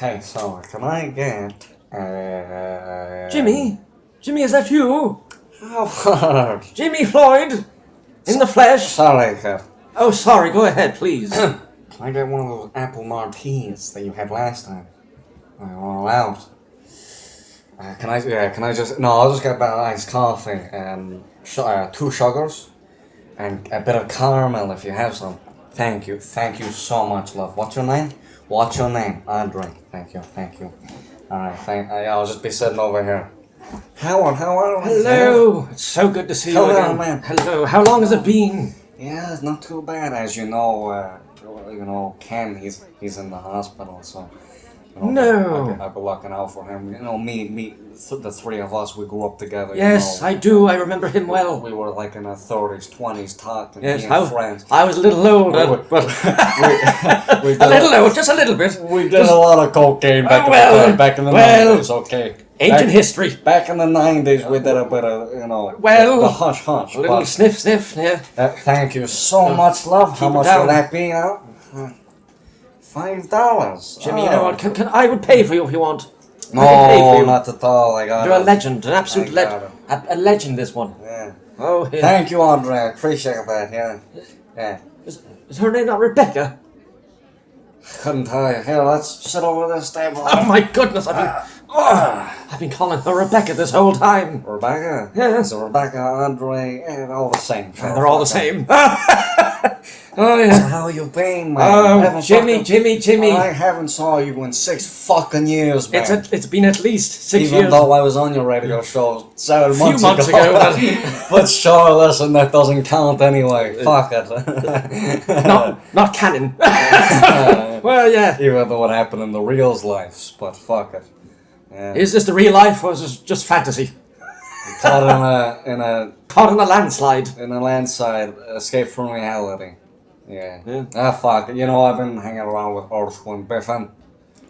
Hey, so can I get Jimmy? Jimmy, is that you? Howard? Jimmy Floyd? In the flesh? Sorry, kid. Oh, sorry, go ahead, please. Can I get one of those apple martinis that you had last time? I'm all out. Can I just... No, I'll just get that iced coffee and 2 sugars and a bit of caramel if you have some. Thank you so much, love. What's your name? Andre. Thank you. Alright, I'll just be sitting over here. Howard, Hello! It's so good to see you again. Man. Hello, how long has it been? Yeah, it's not too bad. As you know, Ken, he's in the hospital, so... No. I've been looking out for him. The 3 of us, we grew up together. Yes, I do. I remember him well. We were like in our 30s, 20s, talking, yes, being friends. I was a little older, but we a little old, just a little bit. We did a lot of cocaine back in the 90s, okay. Ancient history. Back in the 90s, we did a bit of, the hush. A little sniff, yeah. Thank you so much, love. How much will that be now? $5. Jimmy, you know what? I would pay for you if you want. No, not at all. You're a legend, an absolute legend. A legend, this one. Yeah. Oh, yeah. Thank you, Andre. I appreciate that. Yeah. Is her name not Rebecca? Couldn't tell you. Here, let's sit over this table. Oh my goodness! I've been calling her Rebecca this whole time. Rebecca? Yes. So Rebecca, Andre, all the same. They're all the same. Oh yeah. So how you been, man? Oh, Jimmy. I haven't saw you in 6 fucking years, man. It's been at least 6 years. Even though I was on your radio show 7 months months ago. But sure, listen, that doesn't count anyway. Fuck it. Not canon. Well, yeah. Even though what happened in the real life, but fuck it. Yeah. Is this the real life or is this just fantasy? Caught in a landslide. In a landslide, escape from reality. Yeah. Yeah. Fuck it. I've been hanging around with Earthwind Biffin.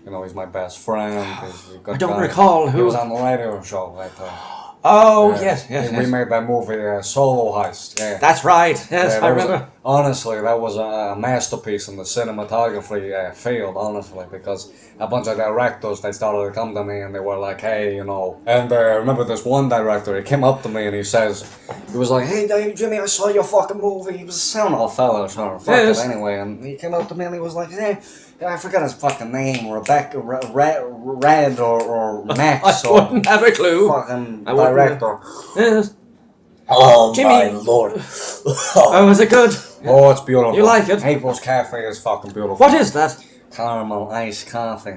He's my best friend. He's a good I don't guy. recall who. He was on the radio show that time. Oh, yes. We made that movie, Solo Heist. Yeah. That's right. Yes, I remember. Honestly, that was a masterpiece in the cinematography field, honestly, because a bunch of directors, they started to come to me and they were like, hey, and I remember this one director, he came up to me and he was like, hey, Jimmy, I saw your fucking movie. He was a sound off fella, sure, fuck it anyway, and he came up to me and he was like, hey, I forgot his fucking name, Rebecca, Red or Max, I wouldn't have a clue. Fucking director. Yes. Oh, Jimmy. my lord. Oh, is it good? Oh, it's beautiful. You like it? April's Cafe is fucking beautiful. What is that? Caramel iced coffee.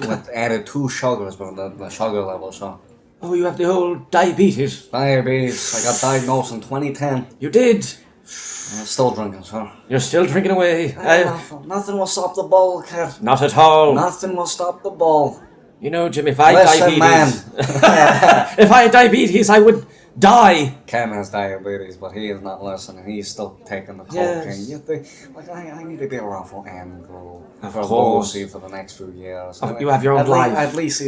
With added 2 sugars, but the sugar level, so. Oh, you have the old diabetes. Diabetes. I got diagnosed in 2010. You did? I'm still drinking, sir. You're still drinking away. Nothing will stop the ball, kid. Not at all. Nothing will stop the ball. Jimmy, if I had diabetes... man. If I had diabetes, I would die. Ken has diabetes, but he is not listening. He's still taking the cocaine. Yes. I need to be around for Andrew. For course. Lucy for the next few years. You have your own life. At least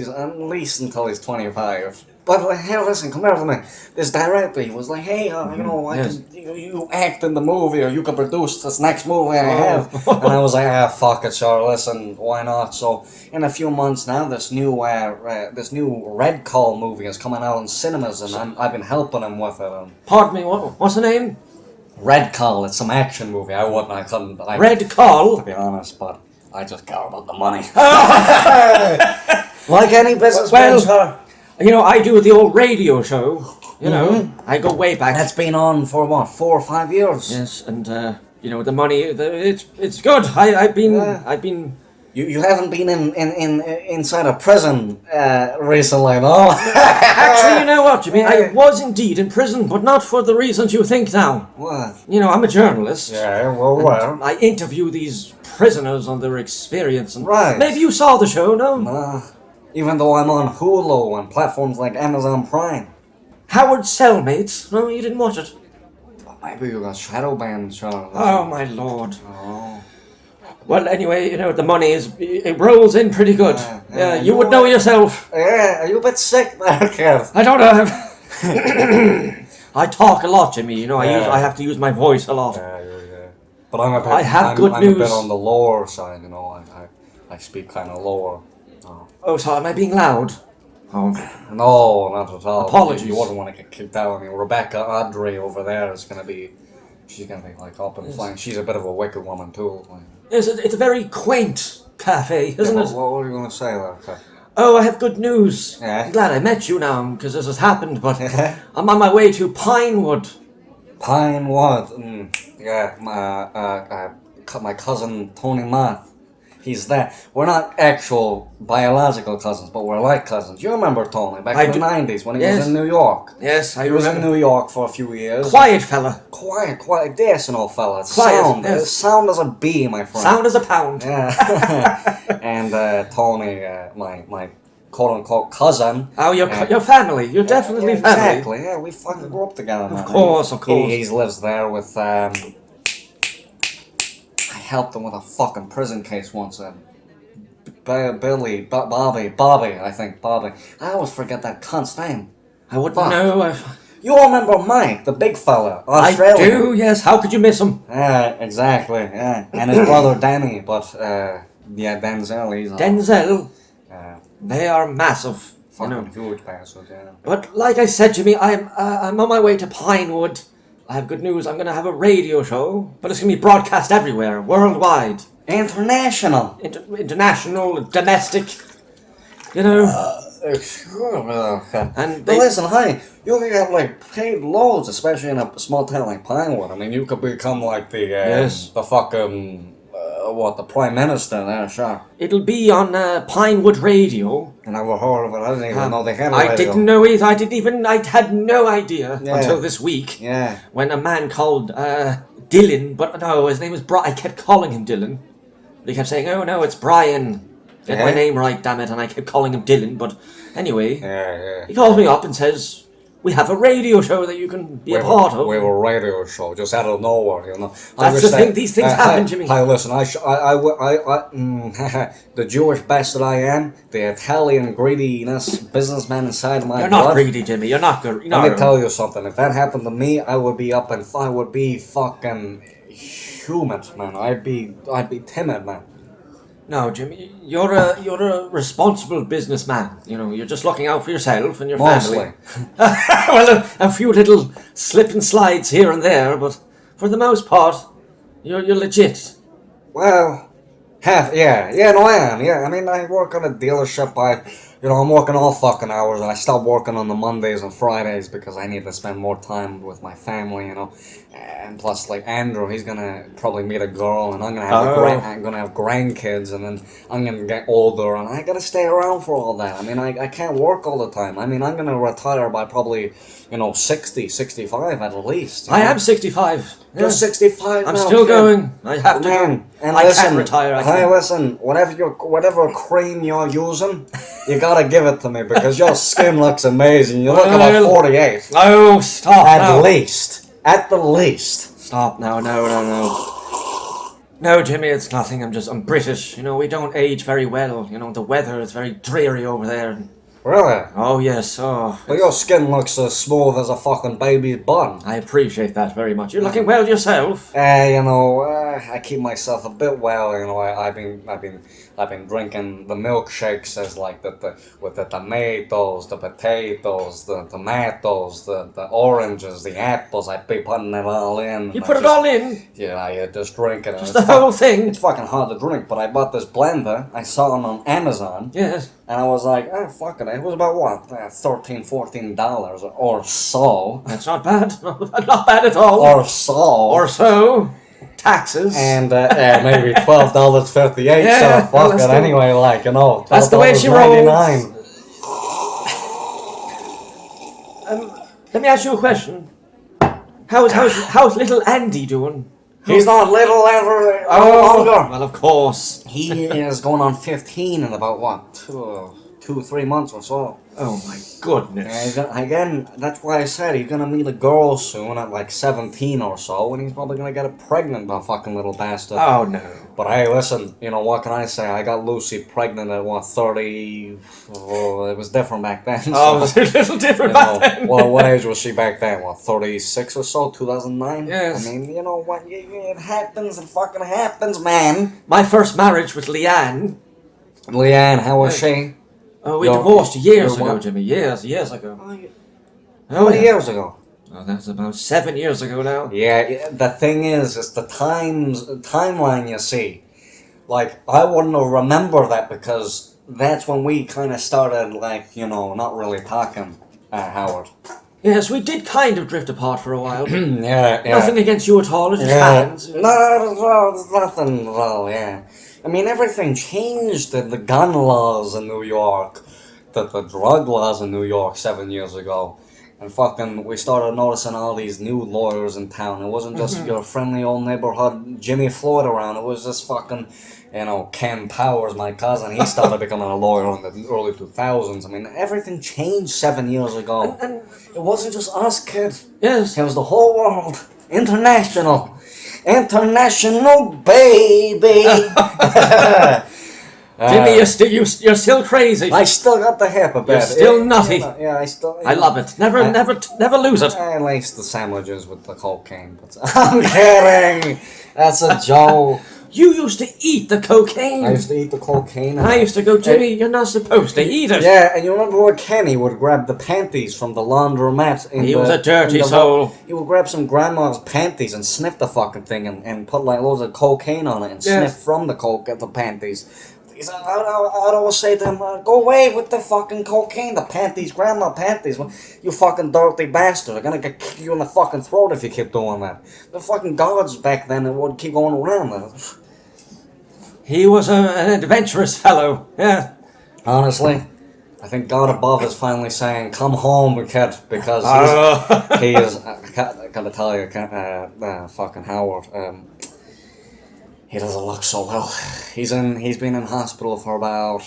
until he's 25. But hey, listen, come here to me. This director, he was like, hey, you act in the movie, or you can produce this next movie I have. And I was like, fuck it, sure, listen, why not? So in a few months now, this new Red Call movie is coming out in cinemas, and I've been helping him with it. Pardon me, what's the name? Red Call, it's some action movie. I couldn't. Red Call? To be honest, but I just care about the money. Like any business, I do the old radio show. I go way back. That's been on for what, 4 or 5 years? Yes, and the money, it's good. I've been. You haven't been inside a prison recently, no? Actually, you know what, Jimmy? I was indeed in prison, but not for the reasons you think now. What? I'm a journalist. Yeah, well. I interview these prisoners on their experience, and right. Maybe you saw the show, no? Nah. Even though I'm on Hulu and platforms like Amazon Prime. Howard Cellmates? No, you didn't watch it. Maybe you got shadow banned, Sean. Oh, my lord. Oh. Well, anyway, the money it rolls in pretty good. You would know yourself. Yeah, are you a bit sick there, Kev? I don't know. I talk a lot, Jimmy. I have to use my voice a lot. Yeah. But I'm a bit. I have good news. I'm a bit on the lower side, I speak kind of lower. Oh, sorry, am I being loud? Oh, No, not at all. Apologies. You wouldn't want to get kicked out. I mean, Rebecca Audrey over there is gonna be. She's gonna be like up and flying. She's a bit of a wicked woman too. Like. yes, it's a very quaint cafe, isn't it? What were you gonna say there? Okay. Oh, I have good news. Yeah? I'm glad I met you now, because this has happened, but I'm on my way to Pinewood. Pinewood. Yeah, my cousin Tony Math. He's there. We're not actual biological cousins, but we're like cousins. You remember Tony back in the 90s when he was in New York? Yes, I He was in remember. New York for a few years. Quiet fella. Quiet, decent old fella. Quiet, Sound. yes. Sound as a bee, my friend. Sound as a pound. Yeah. And Tony, my quote-unquote cousin. Oh, your family. You're definitely family. Exactly, yeah, we fucking grew up together, man. Of course. He lives there with, I helped him with a fucking prison case once, Bobby, I think, Bobby. I always forget that cunt's name. I wouldn't know. You remember Mike, the big fella, I Australian? do, yes. How could you miss him? Yeah, exactly, yeah. And his brother Danny, but, yeah, Denzel, he's Denzel. They are massive. fucking huge bastards, yeah. But like I said, Jimmy, I'm on my way to Pinewood. I have good news. I'm going to have a radio show, but it's going to be broadcast everywhere, worldwide. International. International, domestic, you know. And but listen, honey, you can get like paid loads, especially in a small town like Pinewood. I mean, you could become like the fucking the prime minister there, sure. It'll be on Pinewood Radio. I never heard of it. I didn't even know they had a radio. I didn't know either. I had no idea until this week. Yeah. When a man called Dylan, but no, his name was Brian. I kept calling him Dylan. They kept saying, "Oh no, it's Brian." Get my name right, damn it! And I kept calling him Dylan. But anyway, he calls me up and says, "We have a radio show that you can be a part of." We have a radio show just out of nowhere, you know. That's the thing. These things happen, Jimmy. Hey, listen. The Jewish bastard I am, the Italian greediness businessman inside my You're blood. not greedy, Jimmy. You're not good. Let me tell you something. If that happened to me, I would be I would be fucking humid, man. I'd be timid, man. No, Jimmy, you're a responsible businessman. You know, you're just looking out for yourself and your family. Well, a few little slip and slides here and there, but for the most part, you're legit. Well, no, I am. Yeah, I mean, I work on a dealership. I'm working all fucking hours, and I stop working on the Mondays and Fridays because I need to spend more time with my family, you know. And plus, like Andrew, he's gonna probably meet a girl, and I'm gonna have grandkids, and then I'm gonna get older, and I gotta stay around for all that. I mean, I can't work all the time. I mean, I'm gonna retire by probably 60, 65 at least. I am 65. You're 65 I'm now, still kid. going. I have to go. And I listen, can't retire. Hey, listen, whatever cream you're using, you gotta give it to me because your skin looks amazing. You look about 48. Oh, stop At the least. Stop now, no. No, Jimmy, it's nothing. I'm British. You know, we don't age very well. You know, the weather is very dreary over there. Really? Oh, yes. Oh. But your skin looks as smooth as a fucking baby's bun. I appreciate that very much. You're looking well yourself. I keep myself a bit well. You know, I've been drinking the milkshakes as like with the tomatoes, the potatoes, the tomatoes, the oranges, the apples. I be putting it all in. You put it all in? Yeah, I just drink it. Just the whole thing? It's fucking hard to drink, but I bought this blender. I saw it on Amazon. Yes. And I was like, fuck it. It was about what? $13, $14 or so. That's not bad. Not bad at all. Or so. Taxes. And maybe $12.58. Yeah, so fuck it anyway. Like, you know, that's the way she rolls. Let me ask you a question. How's little Andy doing? He's not little ever longer. Well, of course. He is going on 15 in about what? 2-3 months or so. Oh my goodness. Again, that's why I said he's gonna meet a girl soon at like 17 or so, and he's probably gonna get her pregnant, the fucking little bastard. Oh no. But hey, listen, you know, what can I say? I got Lucy pregnant at what, 30... Oh, it was different back then. Oh, it was a little different back then. Well, what age was she back then? What, 36 or so? 2009? Yes. I mean, you know what? It happens. It fucking happens, man. My first marriage with Leanne. Leanne, how was she? Oh, we Your- divorced years your ago, what? Jimmy. Years ago. How many years ago? Oh, that's about 7 years ago now. Yeah, the thing is the timeline you see. Like, I wouldn't remember that because that's when we kind of started, like, not really talking, Howard. Yes, we did kind of drift apart for a while. But Yeah. nothing against you at all. It just Yeah. happens. No, there's nothing at all, yeah. I mean, everything changed. The gun laws in New York, the drug laws in New York 7 years ago. And fucking, we started noticing all these new lawyers in town. It wasn't just your friendly old neighborhood Jimmy Floyd around. It was just fucking, Ken Powers, my cousin. He started becoming a lawyer in the early 2000s. I mean, everything changed 7 years ago. And It wasn't just us, kid. yes. It was the whole world. International. International, baby. Jimmy, you're still crazy. I still got the hip a bit. You're still nutty. Yeah, I still. I love it. Never lose it. I lace the sandwiches with the cocaine, but I'm kidding. That's a joke. You used to eat the cocaine. I used to eat the cocaine. I used to go, Jimmy, you're not supposed to eat it. Yeah, and you remember when Kenny would grab the panties from the laundromat? He was a dirty soul. He would grab some grandma's panties and sniff the fucking thing and put like loads of cocaine on it and sniff from the coke at the panties. I'd always say to him, go away with the fucking cocaine, the panties, grandma panties. You fucking dirty bastard. I'm gonna kick you in the fucking throat if you keep doing that. The fucking guards back then would keep going around that. He was an adventurous fellow, yeah. Honestly, I think God above is finally saying, come home, kid, because he is, I gotta tell you, fucking Howard, he doesn't look so well. He's been in hospital for about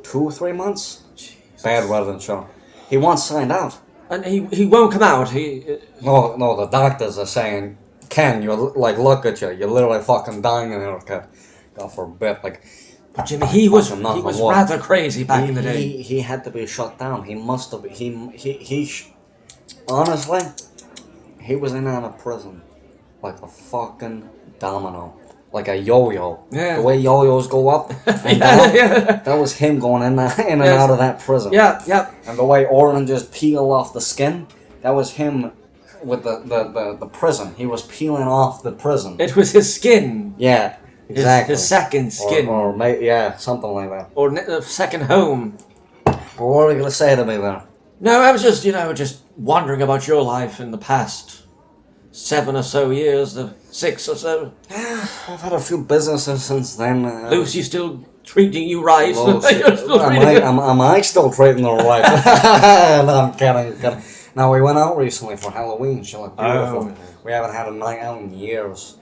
2-3 months. Jesus. Bad weather, sure. He once signed out. And he won't come out, No, the doctors are saying, Ken, look at you, you're literally fucking dying in here, kid. God forbid, But Jimmy, he was rather crazy back in the day. He had to be shut down. He must have been, honestly, he was in and out of prison like a fucking domino. Like a yo-yo. Yeah. The way yo-yos go up and down. That was him going in and out of that prison. Yeah. And the way oranges peel off the skin, that was him with the prison. He was peeling off the prison. It was his skin. Yeah, exactly. His second skin. Yeah, something like that. Or second home. But what were you going to say to me there? No, I was just wondering about your life in the past 7 or so years, 6 or so. I've had a few businesses since then. Lucy still treating you right. Am I still treating her right? No, I'm kidding. Now, we went out recently for Halloween. She looked beautiful. We haven't had a night out in years.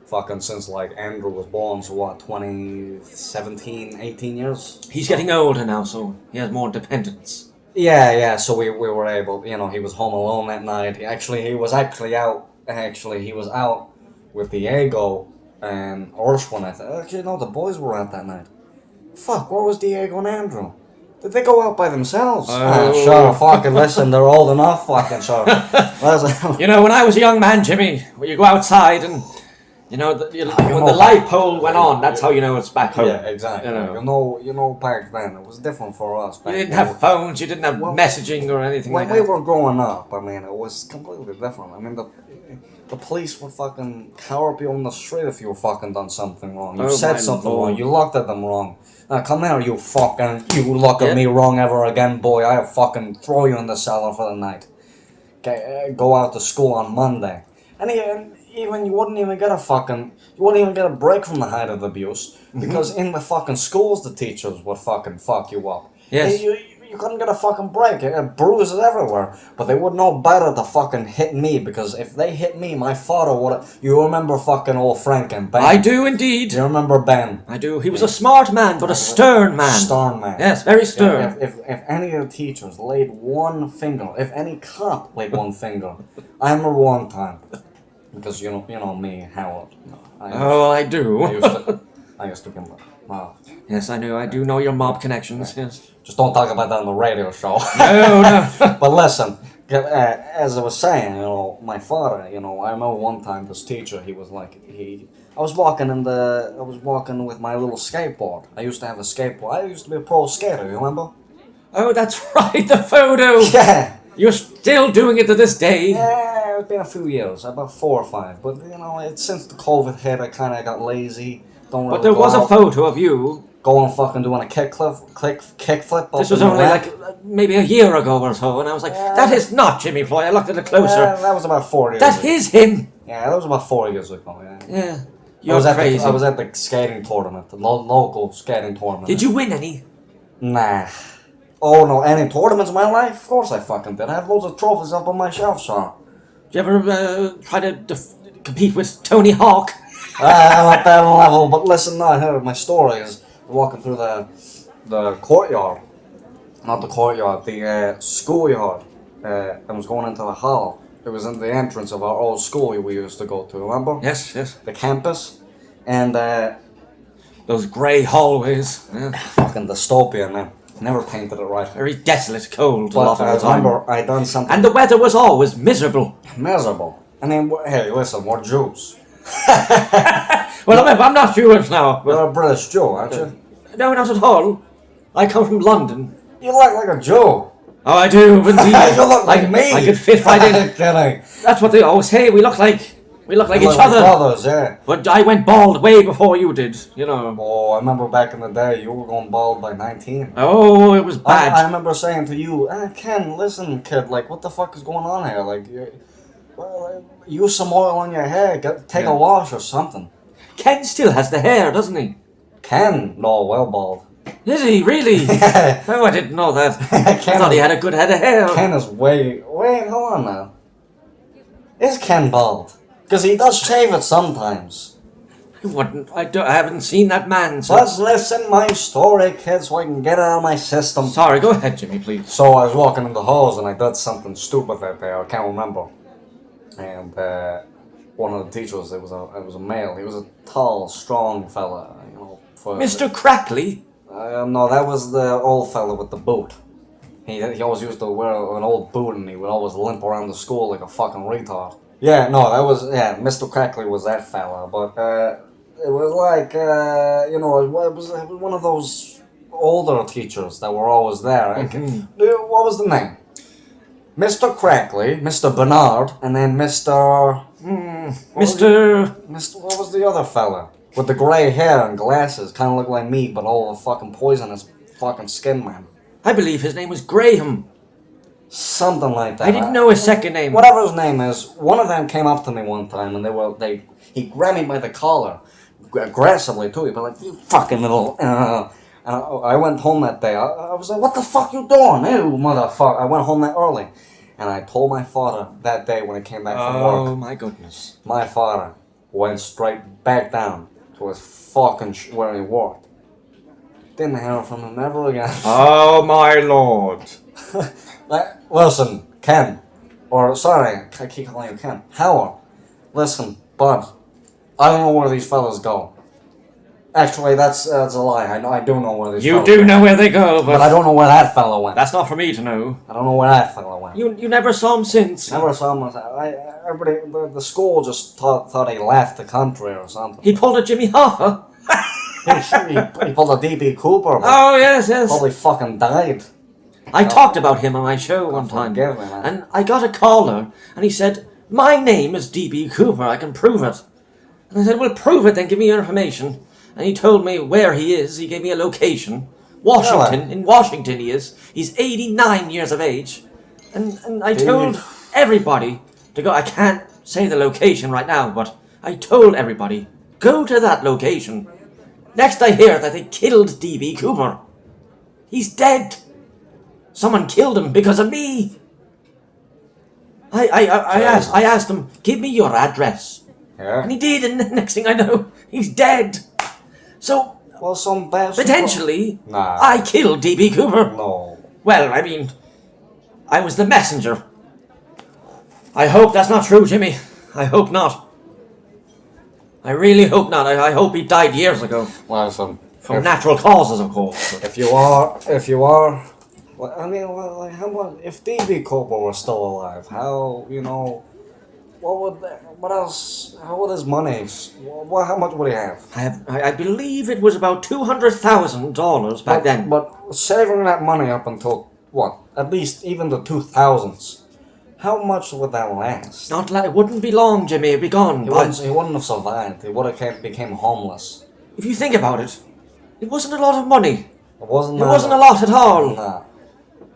Fucking since, Andrew was born, so what, 2017, 18 years? He's getting older now, so he has more dependence. Yeah, so we were able, he was home alone that night. He was out with Diego and Urshwin, I think. Actually, no, the boys were out that night. Fuck, where was Diego and Andrew? Did they go out by themselves? Sure, fucking listen, they're old enough, fucking sure. When I was a young man, Jimmy, you go outside and, when the light pole went on, that's how you know it's back home. Yeah, exactly. Back then, it was different for us. You didn't have phones, you didn't have messaging or anything like that. When we were growing up, it was completely different. The police would fucking cower you on the street if you fucking done something wrong. You said something wrong. You looked at them wrong. Now come here, you look at me wrong ever again, boy. I'll fucking throw you in the cellar for the night. Go out to school on Monday. And you wouldn't even get a break from the height of the abuse. Because in the fucking schools, the teachers would fucking fuck you up. Yes. You couldn't get a fucking break. Bruises everywhere. But they would know better to fucking hit me, because if they hit me, my father would. You remember fucking old Frank and Ben? I do indeed. You remember Ben? I do. He was a smart man, but a stern man. Stern man. Yes, very stern. If any of the teachers laid one finger, if any cop laid one finger, I remember one time, because you know me, Howard. I do. I used to be mob. Yes, I know. I do know your mob connections. Yes. Just don't talk about that on the radio show. No. But listen, As I was saying, my father, I remember one time this teacher, he was like, I was walking with my little skateboard. I used to have a skateboard. I used to be a pro skater, you remember? Oh, that's right, the photo! Yeah! You're still doing it to this day! Yeah, it's been a few years, about 4 or 5. But, since the COVID hit, I kind of got lazy. Don't really But there go was a out. photo of you. Going fucking doing a kickflip. This was only maybe a year ago or so, and I was like, that is not Jimmy Floyd. I looked at it closer. That was about 4 years That ago. is him! Yeah, that was about 4 years ago, yeah. Yeah. You're crazy. I was at the skating tournament, the local skating tournament. Did you win any? Nah. Oh no, any tournaments in my life? Of course I fucking did. I have loads of trophies up on my shelf, sir. Did you ever try to compete with Tony Hawk? I'm at that level, but listen now, here, my story is walking through the courtyard. Not the courtyard, the schoolyard. I was going into the hall. It was in the entrance of our old school we used to go to, remember? Yes. The campus. And, Those grey hallways. Yeah. fucking dystopia, man. Never painted it right. Very desolate, cold, a But lot I of the time. remember I done something And the weather was always miserable. miserable. I mean, hey, listen, we're Jews. Well, I'm not Jewish now. But You're a British Jew, aren't you? no, not at all. I come from London. You look like a Jew. Oh, I do, indeed. You look like me. I could fit right in. Kidding. That's what they always say. We look like You each look like other. brothers, yeah. But I went bald way before you did. You know. Oh, I remember back in the day, you were going bald by 19. Oh, it was bad. I remember saying to you, Ken, listen, kid, like, what the fuck is going on here? Like, use some oil on your hair, take a wash or something. Ken still has the hair, doesn't he? Ken? No, well bald. Is he really? Yeah. Oh, I didn't know that. I Ken, thought he had a good head of hair. Ken is wait, hold on now. Is Ken bald? Because he does shave it sometimes. I haven't seen that man since. Let's listen my story, kids, so I can get it out of my system. Sorry, go ahead, Jimmy, please. So I was walking in the halls and I did something stupid that day. I can't remember. And one of the teachers, it was a male. He was a tall, strong fella, Mr. Crackley? No, that was the old fella with the boot. He always used to wear an old boot and he would always limp around the school like a fucking retard. Yeah, no, Mr. Crackley was that fella, but it was like, it was one of those older teachers that were always there. What was the name? Mr. Crackley, Mr. Bernard, and then Mr. What was the other fella? With the grey hair and glasses, kind of looked like me, but all the fucking poisonous fucking skin, man. I believe his name was Graham. Something like that. I didn't know his second name. Whatever his name is, one of them came up to me one time and he grabbed me by the collar, aggressively too. He'd be like, "You fucking little." And I went home that day. I was like, "What the fuck you doing, you motherfucker?" I went home that early, and I told my father that day when I came back from work. Oh my goodness! My father went straight back down to his fucking where he worked. Didn't hear from him ever again. Oh my lord! Listen, Ken, or sorry, I keep calling you Ken. Howard, listen, bud, I don't know where these fellas go. Actually, that's a lie. I do know where these. You fellas do go. know where they go, But I don't know where that fella went. that's not for me to know. I don't know where that fella went. You never saw him since. Never saw him. Everybody, the school just thought he left the country or something. He pulled a Jimmy Hoffa. he pulled a DB Cooper, but Oh yes. probably fucking died. I talked about him on my show one time, forgive me, man. and I got a caller, and he said, "My name is DB Cooper. I can prove it." And I said, "Well, prove it then. Give me your information." And he told me where he is. He gave me a location. Washington. Really? In Washington he is. He's 89 years of age. And I told everybody to go. I can't say the location right now, but I told everybody, go to that location. Next I hear that they killed DB Cooper. He's dead. Someone killed him because of me. I asked him, give me your address. Yeah. And he did, and the next thing I know, he's dead. So, Well, some bad. potentially, Nah. I killed DB Cooper. No. Well, I mean, I was the messenger. I hope that's not true, Jimmy. I hope not. I really hope not. I hope he died years ago. Listen. From natural causes, of course. If you are, But I mean, well, like, how much? If D.B. Cooper was still alive, how, what else? How would his money? How much would he have? I believe it was about $200,000 back then. But saving that money up until what? At least even the 2000s. How much would that last? It wouldn't be long, Jimmy. It'd be gone. He wouldn't have survived. He would have became homeless. If you think about it, it wasn't a lot of money. It wasn't a lot at all. Nah.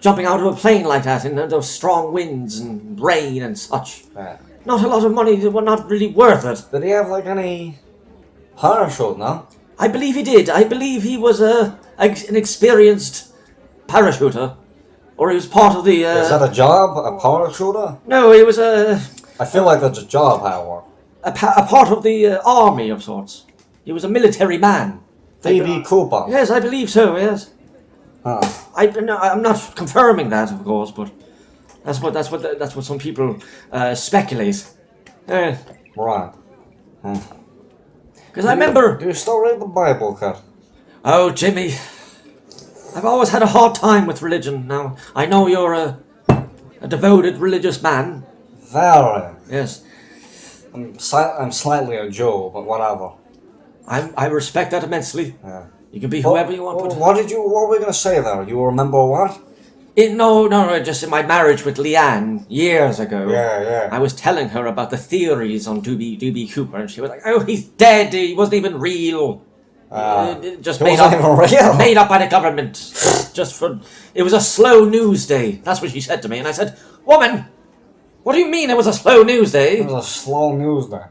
Jumping out of a plane like that in those strong winds and rain and such. Yeah. Not a lot of money. They were not really worth it. Did he have like any parachute? No. I believe he did. I believe he was an experienced parachuter, or he was part of the. Is that a job? A parachuter? No, he was a I feel like that's a job, however. part of the army of sorts. He was a military man. D.B. Cooper. Yes, I believe so. Yes. Huh. I'm not confirming that, of course, but that's what some people speculate. Right. Because I remember. Do you still read the Bible, Cut? Oh, Jimmy, I've always had a hard time with religion. Now I know you're a devoted religious man. Very. Yes. I'm slightly a Jew, but whatever. I respect that immensely. Yeah. You can be whoever you want. What were we gonna say there? You remember what? No, just in my marriage with Leanne years ago. Yeah. I was telling her about the theories on D.B. Cooper, and she was like, "Oh, he's dead. He wasn't even real. Just made up by the government. It was a slow news day." That's what she said to me, and I said, "Woman, what do you mean it was a slow news day? It was a slow news day.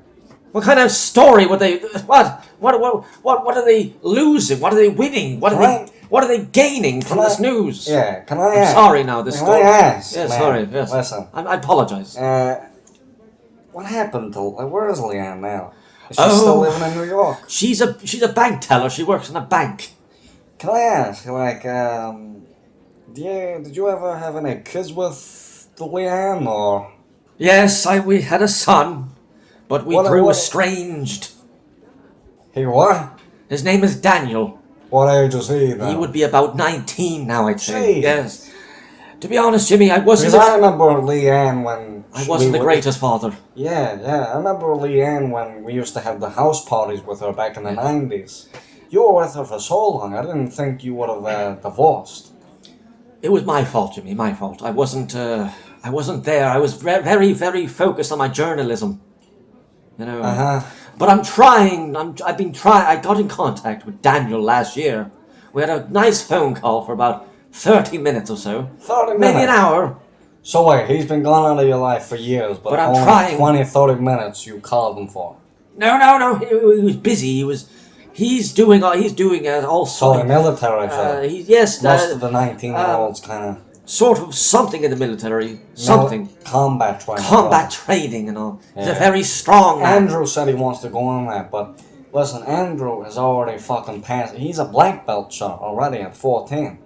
What kind of story would they? What are they losing? What are they winning? What are they gaining from this news?" Yeah, can I I'm ask? sorry now, this story. Can I ask? Yeah, man? sorry. Yes. Listen. I apologize. What happened to? Where is Leanne now? Is she still living in New York? She's a bank teller. She works in a bank. Can I ask? Did you ever have any kids with Leanne or? Yes, we had a son, but we grew estranged. He what? His name is Daniel. What age is he now? He would be about 19 now, I'd say. Jeez. Yes. To be honest, Jimmy, I wasn't. Because I remember Leanne when I wasn't the greatest father. Yeah. I remember Leanne when we used to have the house parties with her back in the 90s. You were with her for so long. I didn't think you would have divorced. It was my fault, Jimmy. My fault. I wasn't there. I was very, very focused on my journalism. You know. But I'm trying. I've been trying. I got in contact with Daniel last year. We had a nice phone call for about 30 minutes or so. 30 minutes? Maybe an hour. So wait, he's been gone out of your life for years, but I'm only trying. 20, 30 minutes you called him for. No. He was busy. He's doing all So sorts. the military, Yes. Most of the 19-year-olds kind of... Sort of something in the military. Something. Combat training. Combat training and all. Yeah. He's a very strong man. Andrew said he wants to go on that, but listen, Andrew has already fucking passed. He's a black belt shot already at 14.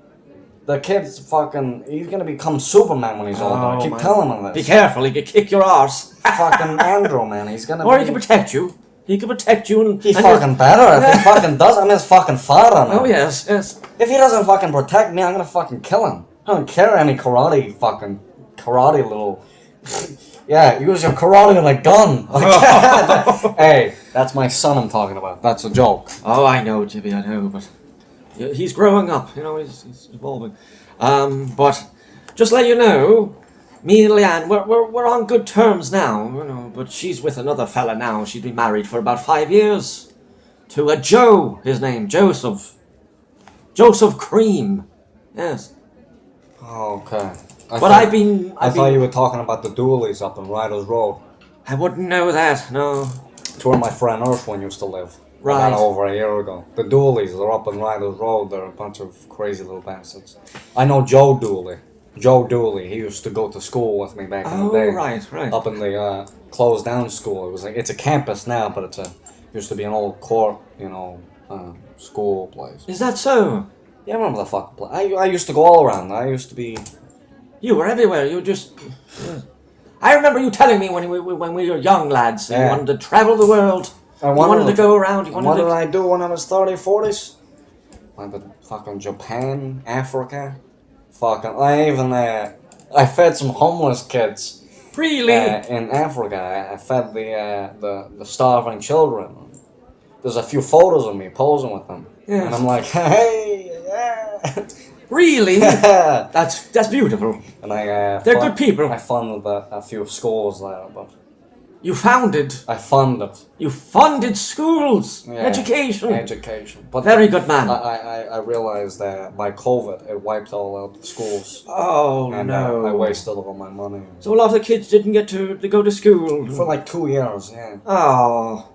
The kid's fucking... He's gonna become Superman when he's older. I keep telling him this. Be careful, he could kick your arse. Fucking Andrew, man. He's gonna Or he can protect you. He can protect you and... He fucking better. If he fucking does, I'm his fucking father now. Oh, yes. If he doesn't fucking protect me, I'm gonna fucking kill him. I don't care any karate little... Yeah, use your karate on a gun. Hey, that's my son I'm talking about. That's a joke. Oh, I know, Jimmy, I know, but... He's growing up, you know, he's evolving. But, just let you know, me and Leanne, we're on good terms now, you know, but she's with another fella now. She's been married for about 5 years. To a Joe, his name, Joseph. Joseph Cream. Yes. Okay. I thought you were talking about the Doolies up in Riders Road. I wouldn't know that, no. It's where my friend Earthwind used to live. Right. About over a year ago. The Doolies, they're up in Riders Road. They're a bunch of crazy little bastards. I know Joe Dooley. He used to go to school with me back in the day. Oh, right. Up in the closed down school. It's a campus now, but it used to be an old court, school place. Is that so? Yeah, I remember the fucking place. I used to go all around. I used to be... You were everywhere. You were just... I remember you telling me when we were young lads, you wanted to travel the world. You wanted to go around. What did I do when I was 30s, 40s? Went to fucking Japan, Africa, Fucking, I fed some homeless kids. Really? In Africa, I fed the starving children. There's a few photos of me posing with them, Yes. and I'm like, hey, yeah. Really? Yeah. That's beautiful. And I They're good people. I funded a few schools there, but You funded schools, Yeah, education. education. But Very good man. I realized that by COVID it wiped all out the schools. Oh And no! I wasted all my money. So a lot of the kids didn't get to go to school. For like 2 years, yeah. Oh.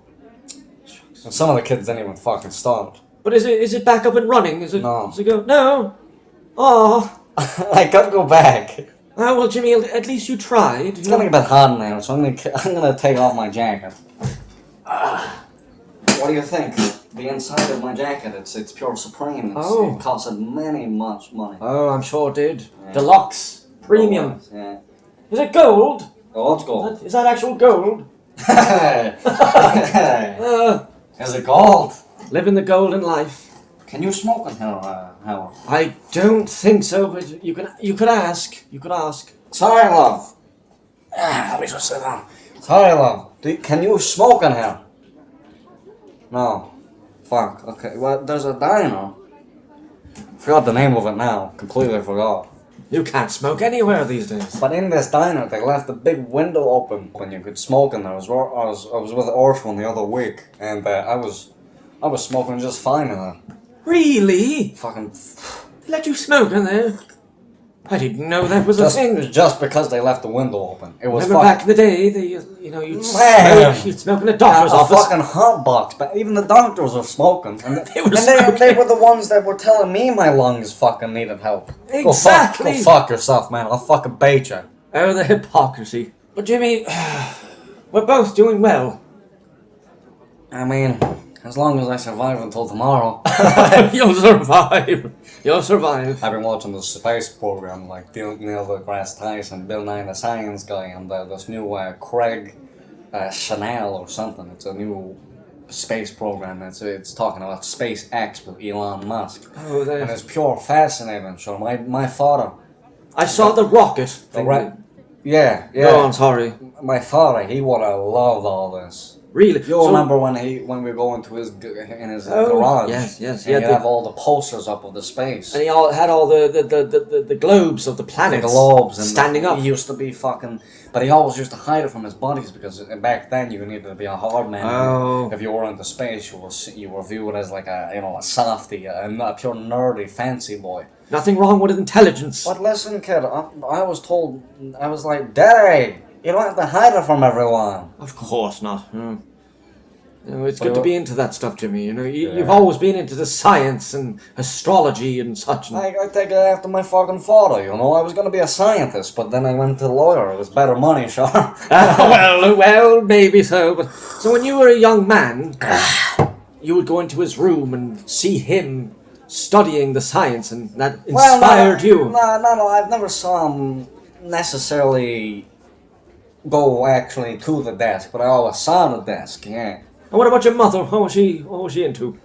And some of the kids didn't even fucking start. But is it back up and running? Is it? No. Does it go? No. Oh. I gotta go back. Oh well, Jimmy. At least you tried. It's getting a bit hot now, so I'm gonna take off my jacket. What do you think? The inside of my jacket, it's pure Supreme. It costed much money. Oh, I'm sure it did. Yeah. Deluxe, premium. Yeah. Is it gold? Oh, it's gold. Is that actual gold? Is it gold? Living the golden life. Can you smoke in here, Howard? I don't think so, but you could ask. You could ask. Sorry, love. Let me just sit down. Sorry, love. Can you smoke in here? No. Fuck. Okay. Well, there's a diner. Forgot the name of it now. Completely forgot. You can't smoke anywhere these days. But in this diner, they left a big window open when you could smoke in there. I was with Orson the other week, and I was smoking just fine in there. Really? Fucking. They let you smoke in there? I didn't know that was a thing. Just because they left the window open. It was Remember back in the day, you'd smoke in a doctor's office. A fucking hot box, but even the doctors were smoking. And they were the ones that were telling me my lungs fucking needed help. Exactly. Go fuck yourself, man. I'll fucking bait you. Oh, the hypocrisy. But Jimmy, we're both doing well. I mean, as long as I survive until tomorrow. You'll survive. You'll survive. I've been watching the space program, like Neil deGrasse Tyson, Bill Nye the Science Guy, and this new Craig Chanel or something. It's a new space program. It's talking about SpaceX with Elon Musk. Oh, and it's pure fascinating. So my father. I saw the rocket. Yeah. No, I'm sorry. My father, he would have loved all this. Really? You remember when we go into his garage? Yes. And he'd have all the posters up of the space. And he had all the globes of the planets. The globes and standing up. He used to be fucking, but he always used to hide it from his buddies because back then you needed to be a hard man. Oh. If you were into space, you were viewed as like a softie, a pure nerdy fancy boy. Nothing wrong with intelligence. But listen, kid, I was told, I was like, Daddy, you don't have to hide it from everyone. Of course not. It's good to be into that stuff, Jimmy. You've always been into the science and astrology and such. I take it after my fucking father, I was going to be a scientist, but then I went to lawyer. It was better money, sure. well, maybe so. But so when you were a young man, you would go into his room and see him studying the science, and that inspired you. No, I've never saw him necessarily go actually to the desk, but I always saw the desk, yeah. And what about your mother? What was she into?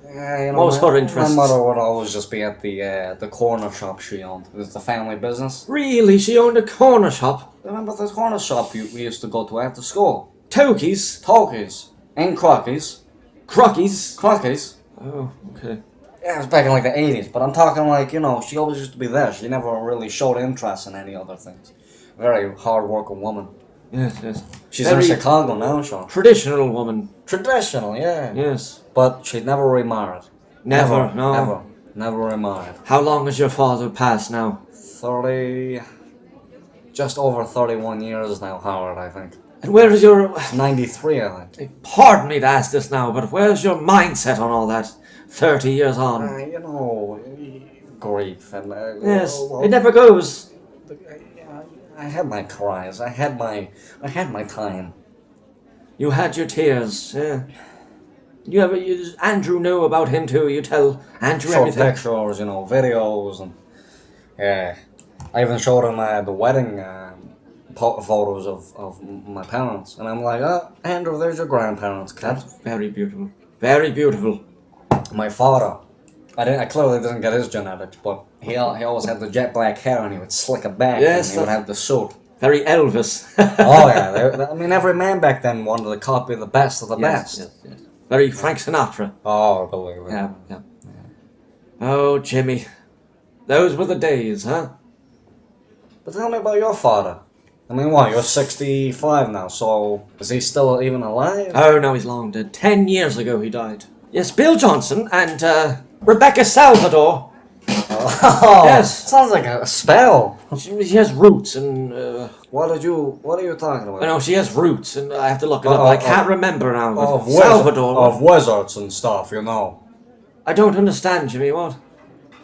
What was her interest? My mother would always just be at the corner shop she owned. It was the family business. Really? She owned a corner shop? Remember the corner shop we used to go to after school? Tokies? And Crockies. Crockies? Oh, okay. Yeah, it was back in like the 80s, but I'm talking like, she always used to be there. She never really showed interest in any other things. Very hard-working woman. Yes. She's in Chicago now, Sean. Traditional woman. Traditional, yeah. Yes. But she'd never remarried. Never, no. Never remarried. How long has your father passed now? Just over 31 years now, Howard, I think. And where is your... 93, I think. Pardon me to ask this now, but where's your mindset on all that? 30 years on. Grief and... yes, it never goes. I had my cries. I had my time. You had your tears, yeah. Andrew knew about him too. You tell Andrew everything. Pictures, videos, and yeah. I even showed him the wedding photos of my parents, and I'm like, Andrew, there's your grandparents, kid. Very beautiful. Very beautiful. My father, I clearly didn't get his genetics, but he always had the jet black hair and he would slick it back. Yes, and he would have the suit. Very Elvis. Oh yeah, I mean every man back then wanted to copy the best of the best. Yes. Very Frank Sinatra. Oh, I believe it. Yeah. Oh, Jimmy. Those were the days, huh? But tell me about your father. I mean, what, you're 65 now, so is he still even alive? Oh, no, he's long dead. 10 years ago he died. Yes, Bill Johnson and Rebecca Salvador. Oh, yes. Sounds like a spell. She has roots and... What are you talking about? No, she has roots and I have to look it up. I can't remember now. Of Salvador. Of wizards and stuff, you know. I don't understand, Jimmy, what?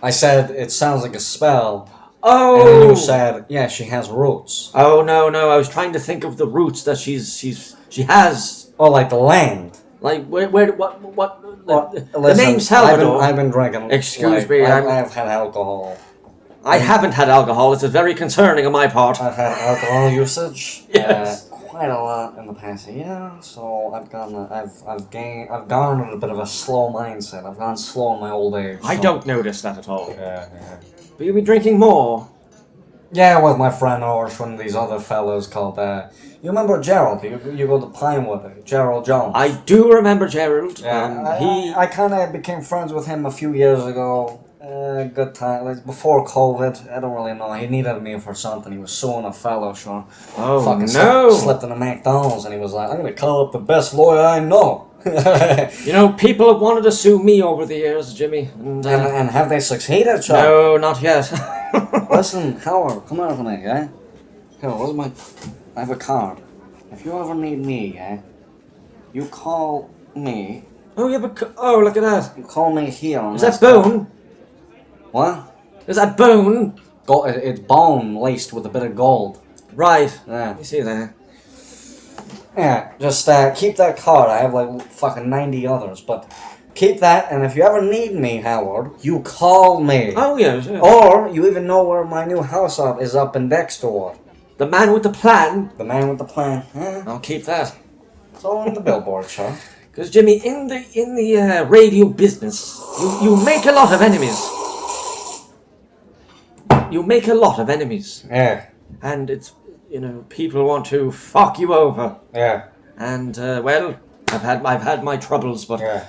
I said it sounds like a spell. Oh! And then you said, yeah, she has roots. Oh, no, I was trying to think of the roots that she has. Oh, like the land. Like, what, the Listen, name Salvador. I've been drinking. Excuse me, I've had alcohol. I haven't had alcohol. It's very concerning on my part. I've had alcohol usage. Yes. Quite a lot in the past year, so I've garnered a bit of a slow mindset. I've gone slow in my old age. I don't notice that at all. Yeah. But you'll be drinking more. Yeah, with my friend or one of these other fellows called, you remember Gerald? You go to Pinewood, Gerald Jones. I do remember Gerald. Yeah, I kind of became friends with him a few years ago. Good time, like before COVID. I don't really know. He needed me for something. He was suing a fellow, sure. Oh, fucking no. Slipped in a McDonald's and he was like, I'm going to call up the best lawyer I know. You know, people have wanted to sue me over the years, Jimmy. And have they succeeded, Chuck? No, not yet. Listen, Howard, come over to me, eh? Here, where's my... I have a card. If you ever need me, eh? You call me. Oh, you have a... Oh, look at that. You call me here. Is that bone? What? Is that bone? It's bone laced with a bit of gold. Right. Yeah. You see that? Yeah, just keep that card. I have like fucking 90 others, but keep that, and if you ever need me, Howard, you call me. Oh, yes. Or you even know where my new house is up in Dexter. The man with the plan. The man with the plan. Huh? I'll keep that. It's all in the billboard, Chuck. Because, Jimmy, in the radio business, you make a lot of enemies. You make a lot of enemies. Yeah. And it's, people want to fuck you over. Yeah. And, well, I've had my troubles, but... Yeah.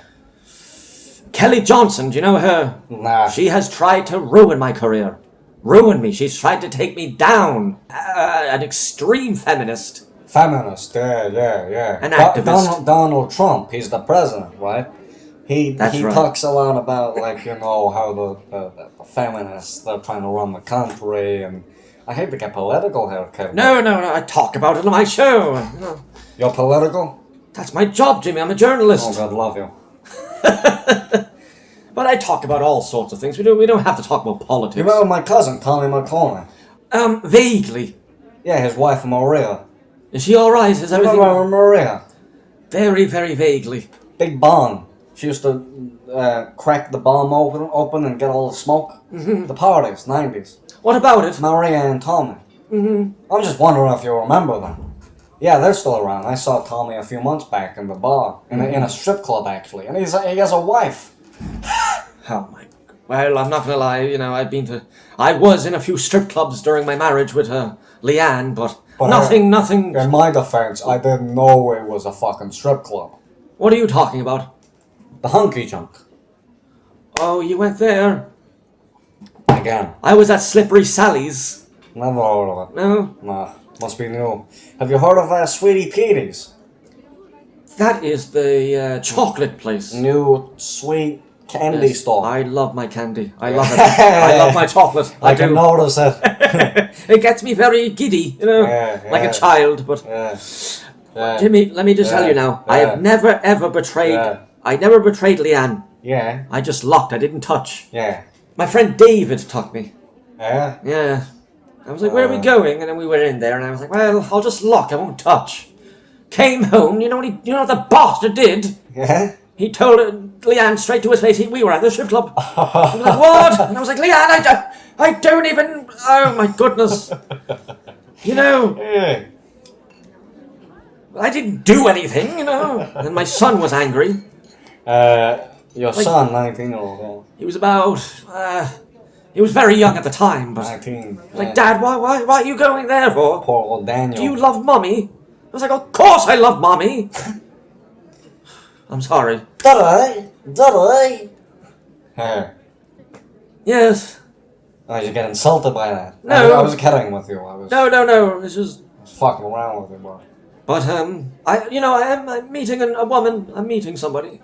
Kelly Johnson, do you know her? Nah. She has tried to ruin my career. Ruin me. She's tried to take me down. An extreme feminist. Feminist, yeah. An activist. Donald Trump, he's the president, right? He right. talks a lot about, like, how the feminists, they're trying to run the country, and I hate to get political here, Kevin. No, I talk about it on my show. You're political? That's my job, Jimmy. I'm a journalist. Oh, God love you. But I talk about all sorts of things. We don't have to talk about politics. You remember my cousin, Tommy McCormick? Vaguely. Yeah, his wife, Maria. Is she alright? Is everything... Remember Maria? Very, very vaguely. Big bomb. She used to crack the bomb open and get all the smoke. Mm-hmm. The parties, 90s. What about it? Maria and Tommy. Mm-hmm. I'm just wondering if you remember them. Yeah, they're still around. I saw Tommy a few months back in the bar. In a strip club, actually. And he has a wife. Oh my... Well, I'm not gonna lie, I was in a few strip clubs during my marriage with Leanne, but nothing... In my defense, I didn't know it was a fucking strip club. What are you talking about? The Hunky Junk. Oh, you went there? Again. I was at Slippery Sally's. Never heard of it. No? Nah, must be new. Have you heard of Sweetie Petey's? That is the chocolate place. New sweet candy store. I love my candy. I love it. I love my chocolate. I can notice it. It gets me very giddy, like a child. But Jimmy, let me just tell you now. I have never ever betrayed. I never betrayed Leanne. Yeah. I just locked. I didn't touch. Yeah. My friend David took me. Yeah. Yeah. I was like, where are we going? And then we were in there, and I was like, well, I'll just lock. I won't touch. Came home. You know what the bastard did? Yeah. He told Leanne straight to his face, we were at the strip club. He was like, what? And I was like, Leanne, I don't even... Oh, my goodness. Yeah. I didn't do anything, And my son was angry. Your son, 19-year-old. He was about, he was very young at the time, but 19. like, Dad, why are you going there for? Poor old Daniel. Do you love Mommy? I was like, of course I love Mommy. I'm sorry. Did I? Yes. Oh, you get insulted by that? No. I was kidding with you. No. It's just. I was fucking around with you, bro. But I'm meeting a woman. I'm meeting somebody.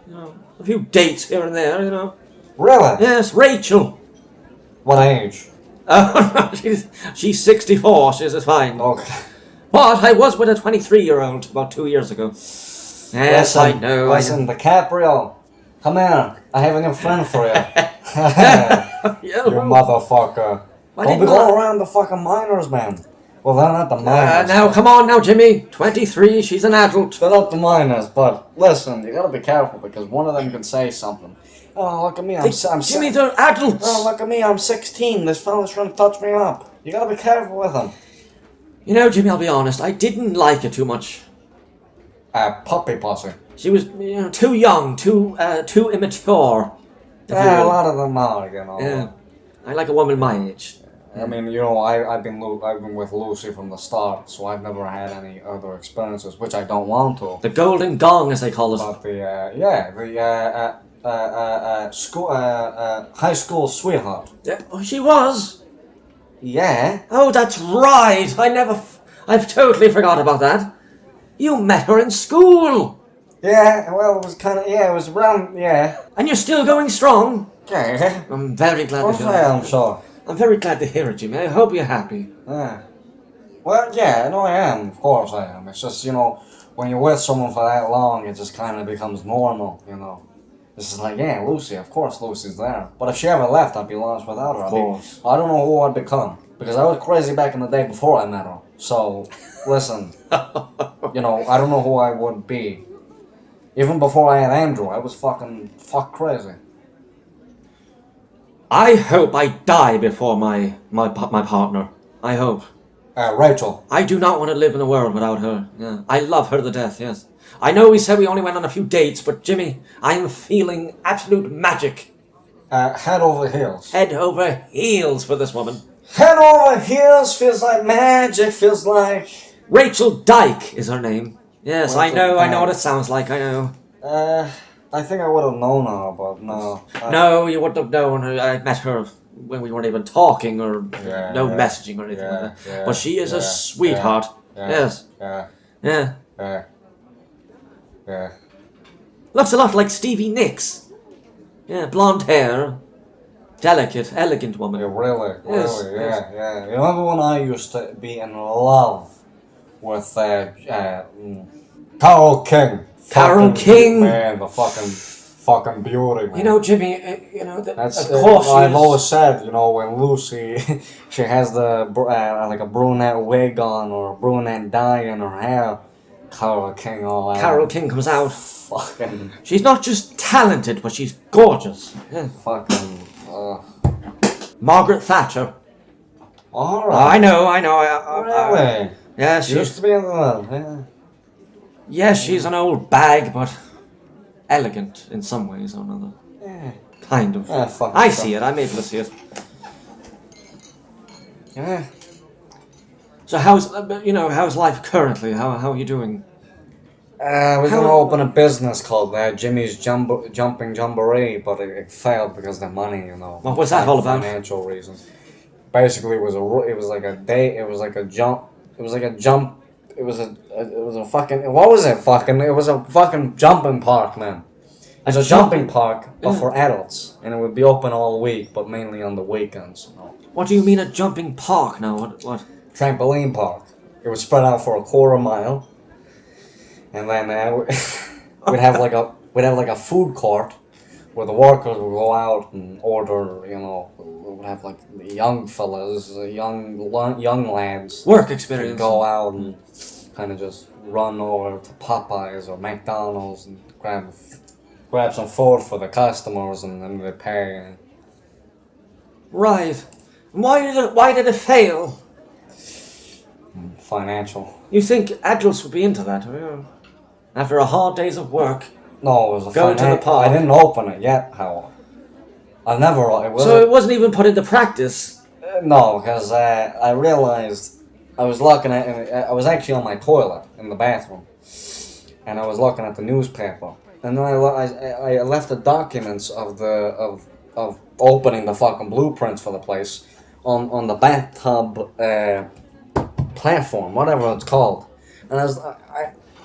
A few dates here and there. Really? Yes, Rachel. What age? Oh no, she's 64. She's fine. Okay. But I was with a 23-year-old about 2 years ago. Yes, I know. Listen, DiCaprio, come here. I have a new friend for you. You motherfucker. Don't be going around the fucking minors, man. Well, they're not the minors. Now, come on now, Jimmy. 23, she's an adult. They're not the minors, but listen, you gotta be careful because one of them can say something. Oh, look at me, Jimmy, they're adults. Oh, look at me, I'm 16. This fella's trying to touch me up. You gotta be careful with him. Jimmy, I'll be honest. I didn't like her too much. Puppy pussy. She was, too young, too immature. Yeah, a lot of them are, Yeah. I like a woman my age. I mean, I've been with Lucy from the start, so I've never had any other experiences, which I don't want to. The golden gong, as they call it. But high school sweetheart. Yeah, she was. Yeah. Oh, that's right. I've totally forgot about that. You met her in school. Yeah, well, it was kind of, it was around, And you're still going strong. Yeah. I'm very glad to hear it. I'm sure. I'm very glad to hear it, Jimmy. I hope you're happy. Yeah. Well, yeah, no, I am. Of course I am. It's just, when you're with someone for that long, it just kind of becomes normal, It's just like, yeah, Lucy, of course Lucy's there. But if she ever left, I'd be lost without her. Of course. I don't know who I'd become. Because I was crazy back in the day before I met her. So, listen, I don't know who I would be. Even before I had Andrew, I was fuck crazy. I hope I die before my partner. I hope. Rachel. I do not want to live in a world without her. Yeah. I love her to death, yes. I know we said we only went on a few dates, but Jimmy, I am feeling absolute magic. Head over heels. Head over heels for this woman. Head over heels feels like magic, feels like... Rachel Dyke is her name. Yes, I know what it sounds like, I know. I think I would have known her, but no. No, you wouldn't have known her. I met her when we weren't even talking or messaging or anything like that. Yeah, but she is a sweetheart. Yes. Yeah. Looks a lot like Stevie Nicks. Yeah, blonde hair. Delicate, elegant woman. Yeah, really, Yes, yeah. You remember when I used to be in love with Carole King? Carole King! Man, the fucking beauty, man. Jimmy, That's, of course I've always said, when Lucy, she has the, like a brunette wig on or a brunette dye in her hair, Carole King all out. Carole King comes out. Fucking... She's not just talented, but she's gorgeous. Yeah. Fucking... Margaret Thatcher. Alright. I know. Really? Yeah, She used to be in the world, yeah. Yes, she's an old bag, but elegant in some ways or another. Yeah. Kind of. Yeah, fuck I yourself. see it. I'm able to see it. Yeah. So how's life currently? How are you doing? We're gonna open a business called Jimmy's Jumping Jamboree, but it failed because of the money, What was that all about? Financial reasons. Basically, it was a fucking jumping park, man. It's a jumping park, but for adults, and it would be open all week, but mainly on the weekends. What do you mean a jumping park now? What? Trampoline park. It was spread out for a quarter mile, and then we'd have like a food court where the workers would go out and order. We would have like young fellas, young lads. Work experience. Go out and kind of just run over to Popeyes or McDonald's and grab some food for the customers, and then they pay. Right. Why did it fail? Financial. You think adults would be into that? After a hard days of work, No, it was a Go into the park. I didn't open it yet, however. I never... So it wasn't even put into practice? No, because I realized I was looking at... I was actually on my toilet in the bathroom. And I was looking at the newspaper. And then I left the documents of opening the fucking blueprints for the place on the bathtub platform, whatever it's called. And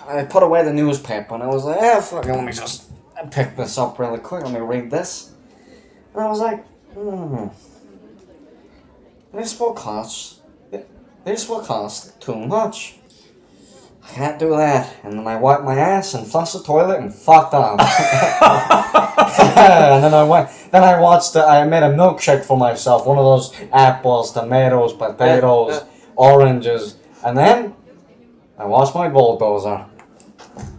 I put away the newspaper and I was like, fuck it, let me just pick this up really quick, let me read this. And I was like, this will cost too much. I can't do that. And then I wiped my ass and flushed the toilet and fucked off. And then I made a milkshake for myself. One of those apples, tomatoes, potatoes, oranges. And then I washed my bulldozer.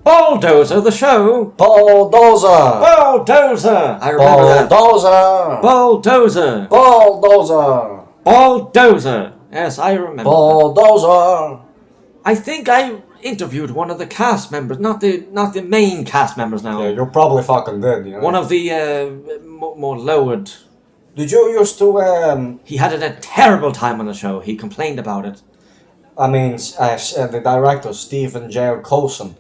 Bulldozer, the show? Bulldozer! Bulldozer! I remember that. Bulldozer! Bulldozer! Bulldozer! Bulldozer! Yes, I remember. Bulldozer! I think I interviewed one of the cast members, not the main cast members now. Yeah, you probably fucking did, you know. One of the more lowered. Did you used to He had a terrible time on the show. He complained about it. I mean, the director, Stephen Coulson.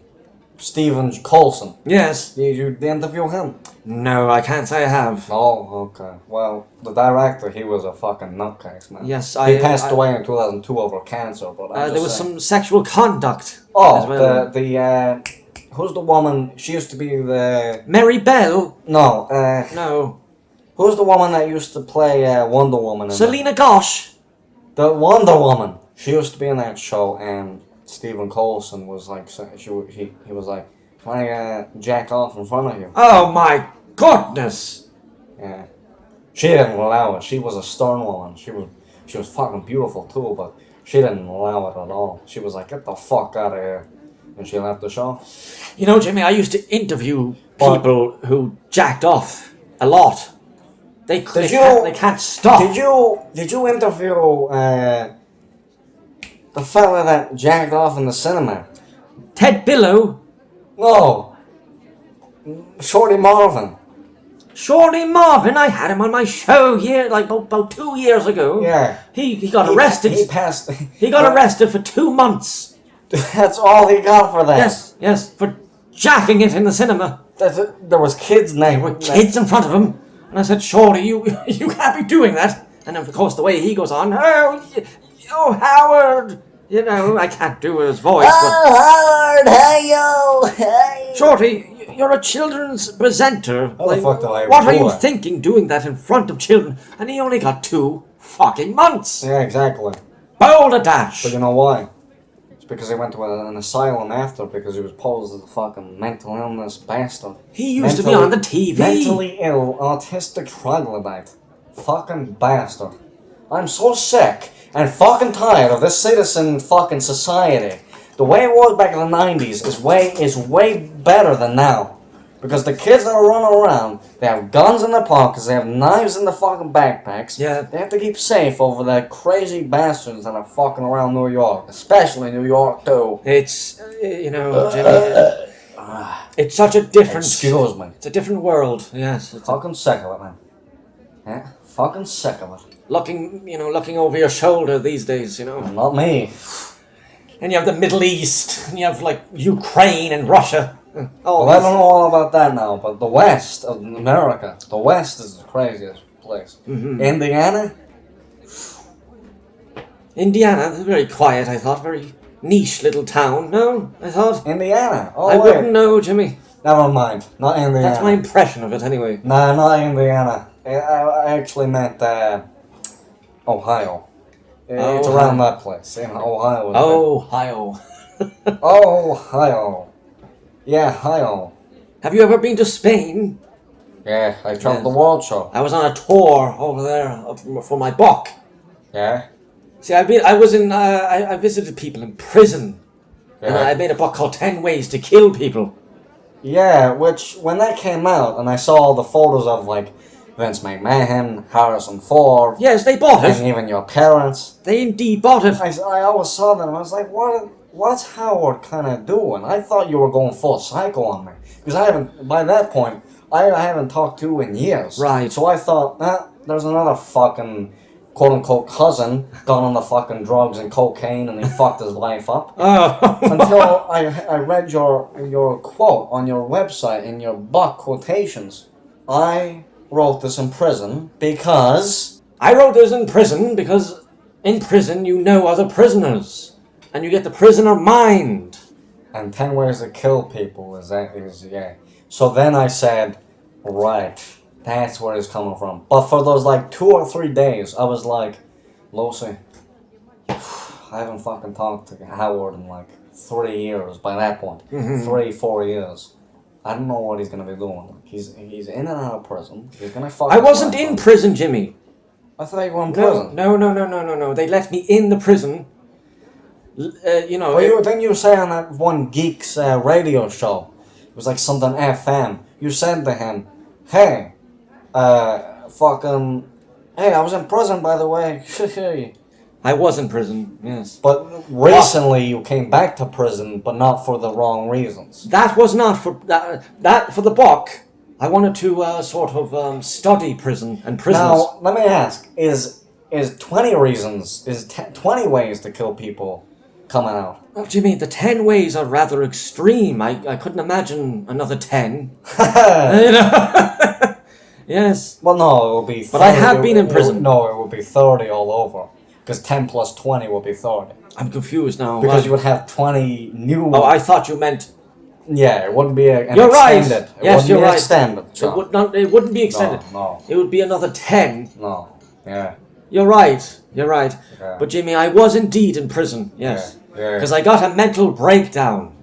Yes. Did you interview him? No, I can't say I have. Oh, okay. Well, the director, he was a fucking nutcase, man. Yes, He passed away in 2002 over cancer, but there was some sexual conduct. Oh, as well. who's the woman? She used to be the... Mary Bell? No, No. Who's the woman that used to play Wonder Woman? Selena Gosh? The Wonder Woman. She used to be in that show, and Stephen Coulson was like, he was like, can I jack off in front of you? Oh my goodness! Yeah. She didn't allow it. She was a stern woman. She was fucking beautiful too, but she didn't allow it at all. She was like, get the fuck out of here. And she left the show. You know, Jimmy, I used to interview people who jacked off a lot. They can't stop. Did you interview the fella that jacked off in the cinema? Ted Billow? No. Shorty Marvin. Shorty Marvin, I had him on my show about 2 years ago. Yeah. He got arrested. He passed. He got arrested for 2 months. That's all he got for that. Yes, for jacking it in the cinema. There was kids There were kids in front of him. And I said, Shorty, you can't be doing that. And of course the way he goes on, oh Howard. You know, I can't do his voice. Howard, hey. Shorty, you're a children's presenter. How the fuck did I what are do you it? thinking doing that in front of children? And he only got 2 fucking months. Yeah, exactly. Bold a dash. But you know why? It's because he went to an asylum after because he was posed as a fucking mental illness bastard. He used to be on the TV. Mentally ill, autistic troglodyte. Fucking bastard. I'm so sick and fucking tired of this citizen fucking society. The way it was back in the 90s is way better than now. Because the kids that are running around, they have guns in their pockets, they have knives in their fucking backpacks. Yeah. They have to keep safe over the crazy bastards that are fucking around New York. Especially New York, too. It's, Jimmy, it's such a different... Excuse me. It's a different world, yes. Fucking sick of it, man. Yeah, fucking sick of it. Looking over your shoulder these days, Not me. And you have the Middle East, and you have, Ukraine and Russia. Well, I don't know all about that now, but the West of America, the West is the craziest place. Mm-hmm. Indiana? Indiana, very quiet, I thought. Very niche little town. No, I thought. Indiana? Oh, I wouldn't know, Jimmy. Never mind. Not Indiana. That's my impression of it, anyway. Nah, not Indiana. I actually meant Ohio. It's around that place. In Ohio. Ohio. Ohio. Yeah, Ohio. Have you ever been to Spain? Yeah, I traveled the world show. I was on a tour over there for my book. Yeah? See, I visited people in prison. Yeah. And I made a book called 10 Ways to Kill People. Yeah, which, when that came out, and I saw all the photos of, Vince McMahon, Harrison Ford... Yes, they bought it. And even your parents. They indeed bought it. I always saw them, and I was like, what what's Howard kind of doing? I thought you were going full psycho on me. Because by that point, I haven't talked to you in years. Right. So I thought, there's another fucking quote-unquote cousin gone on the fucking drugs and cocaine and he fucked his life up. Oh. Until I read your quote on your website in your buck quotations. I wrote this in prison because... I wrote this in prison because in prison you know other prisoners. And you get the prisoner mind. And 10 ways to kill people yeah. So then I said, right, that's where it's coming from. But for those like 2 or 3 days, I was like, Lucy, I haven't fucking talked to Howard in like 3 years by that point. 3-4 years. I don't know what he's gonna be doing. He's in and out of prison. He's gonna fucking... I wasn't in prison, Jimmy. I thought you were in prison. No. They left me in the prison. Well, didn't you say on that one Geek's radio show, it was like something FM, you said to him, hey, I was in prison, by the way. I was in prison, yes. But recently you came back to prison, but not for the wrong reasons. That was not for... That for the book, I wanted to sort of study prison and prisons. Now, let me ask, is 20 reasons, 20 ways to kill people coming out? Well, Jimmy, the 10 ways are rather extreme. I couldn't imagine another 10. Yes. Well, no, it will be 30. But I have been in prison. It will be 30 all over. Because 10 plus 20 will be 30. I'm confused now. Because you would have 20 new... Oh, I thought you meant... Yeah, it wouldn't be an you're extended. Right. Yes, you're right. Extended, it wouldn't be extended. No. It would be another 10. No. Yeah. You're right. Yeah. But Jimmy, I was indeed in prison. Yes. Yeah. Because I got a mental breakdown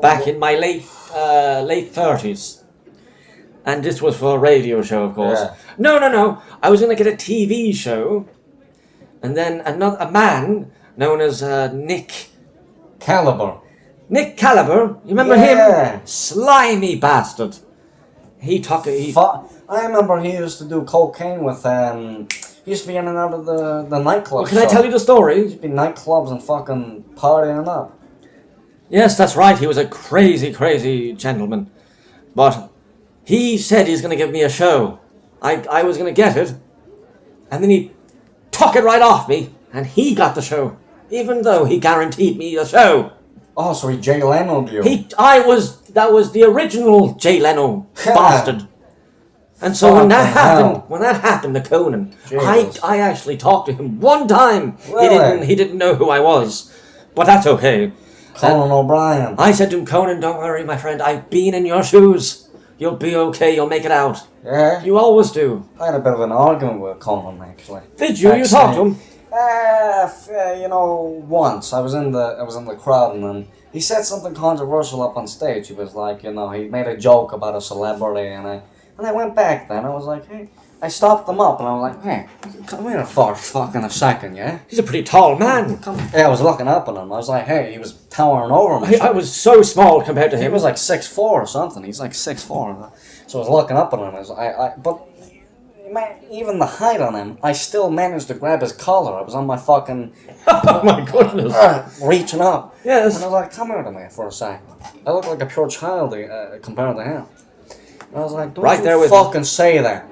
back in my late 30s. And this was for a radio show, of course. Yeah. No. I was going to get a TV show. And then a man known as Nick Caliber. Nick Caliber, you remember him? Slimy bastard. I remember he used to do cocaine with, he used to be in and out of the nightclubs. Well, can I tell you the story? He used to be nightclubs and fucking partying up. Yes, that's right, he was a crazy, crazy gentleman. But he said he's going to give me a show. I was going to get it. And then he took it right off me, and he got the show. Even though he guaranteed me the show. Oh, so he Jay Leno'd you. That was the original Jay Leno bastard. And so when that happened to Conan, I actually talked to him one time. Really? He didn't know who I was. But that's okay. Conan O'Brien. I said to him, Conan, don't worry, my friend, I've been in your shoes. You'll be okay, you'll make it out. Yeah? You always do. I had a bit of an argument with Conan, actually. Did you? You talked to him? Once I was in the crowd and then he said something controversial up on stage. He was like, he made a joke about a celebrity and I went back then. I was like, hey, I stopped him up and I was like, hey, come here for fucking a second, yeah? He's a pretty tall man. Yeah, I was looking up at him. I was like, hey, he was towering over me. I was so small compared to him. He was like 6'4" or something. He's like 6'4". So I was looking up at him. But even the height on him, I still managed to grab his collar. I was on my fucking... Oh my goodness. Reaching up. Yes. And I was like, come here to me for a second. I look like a pure child compared to him. And I was like, don't you fucking say that.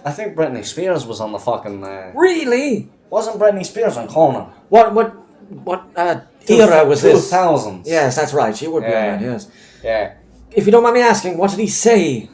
I think Britney Spears was on the fucking... Really? Wasn't Britney Spears on Conan? What era was this? 2000s. Yes, that's right. She would be on that, yes. Yeah. If you don't mind me asking, what did he say?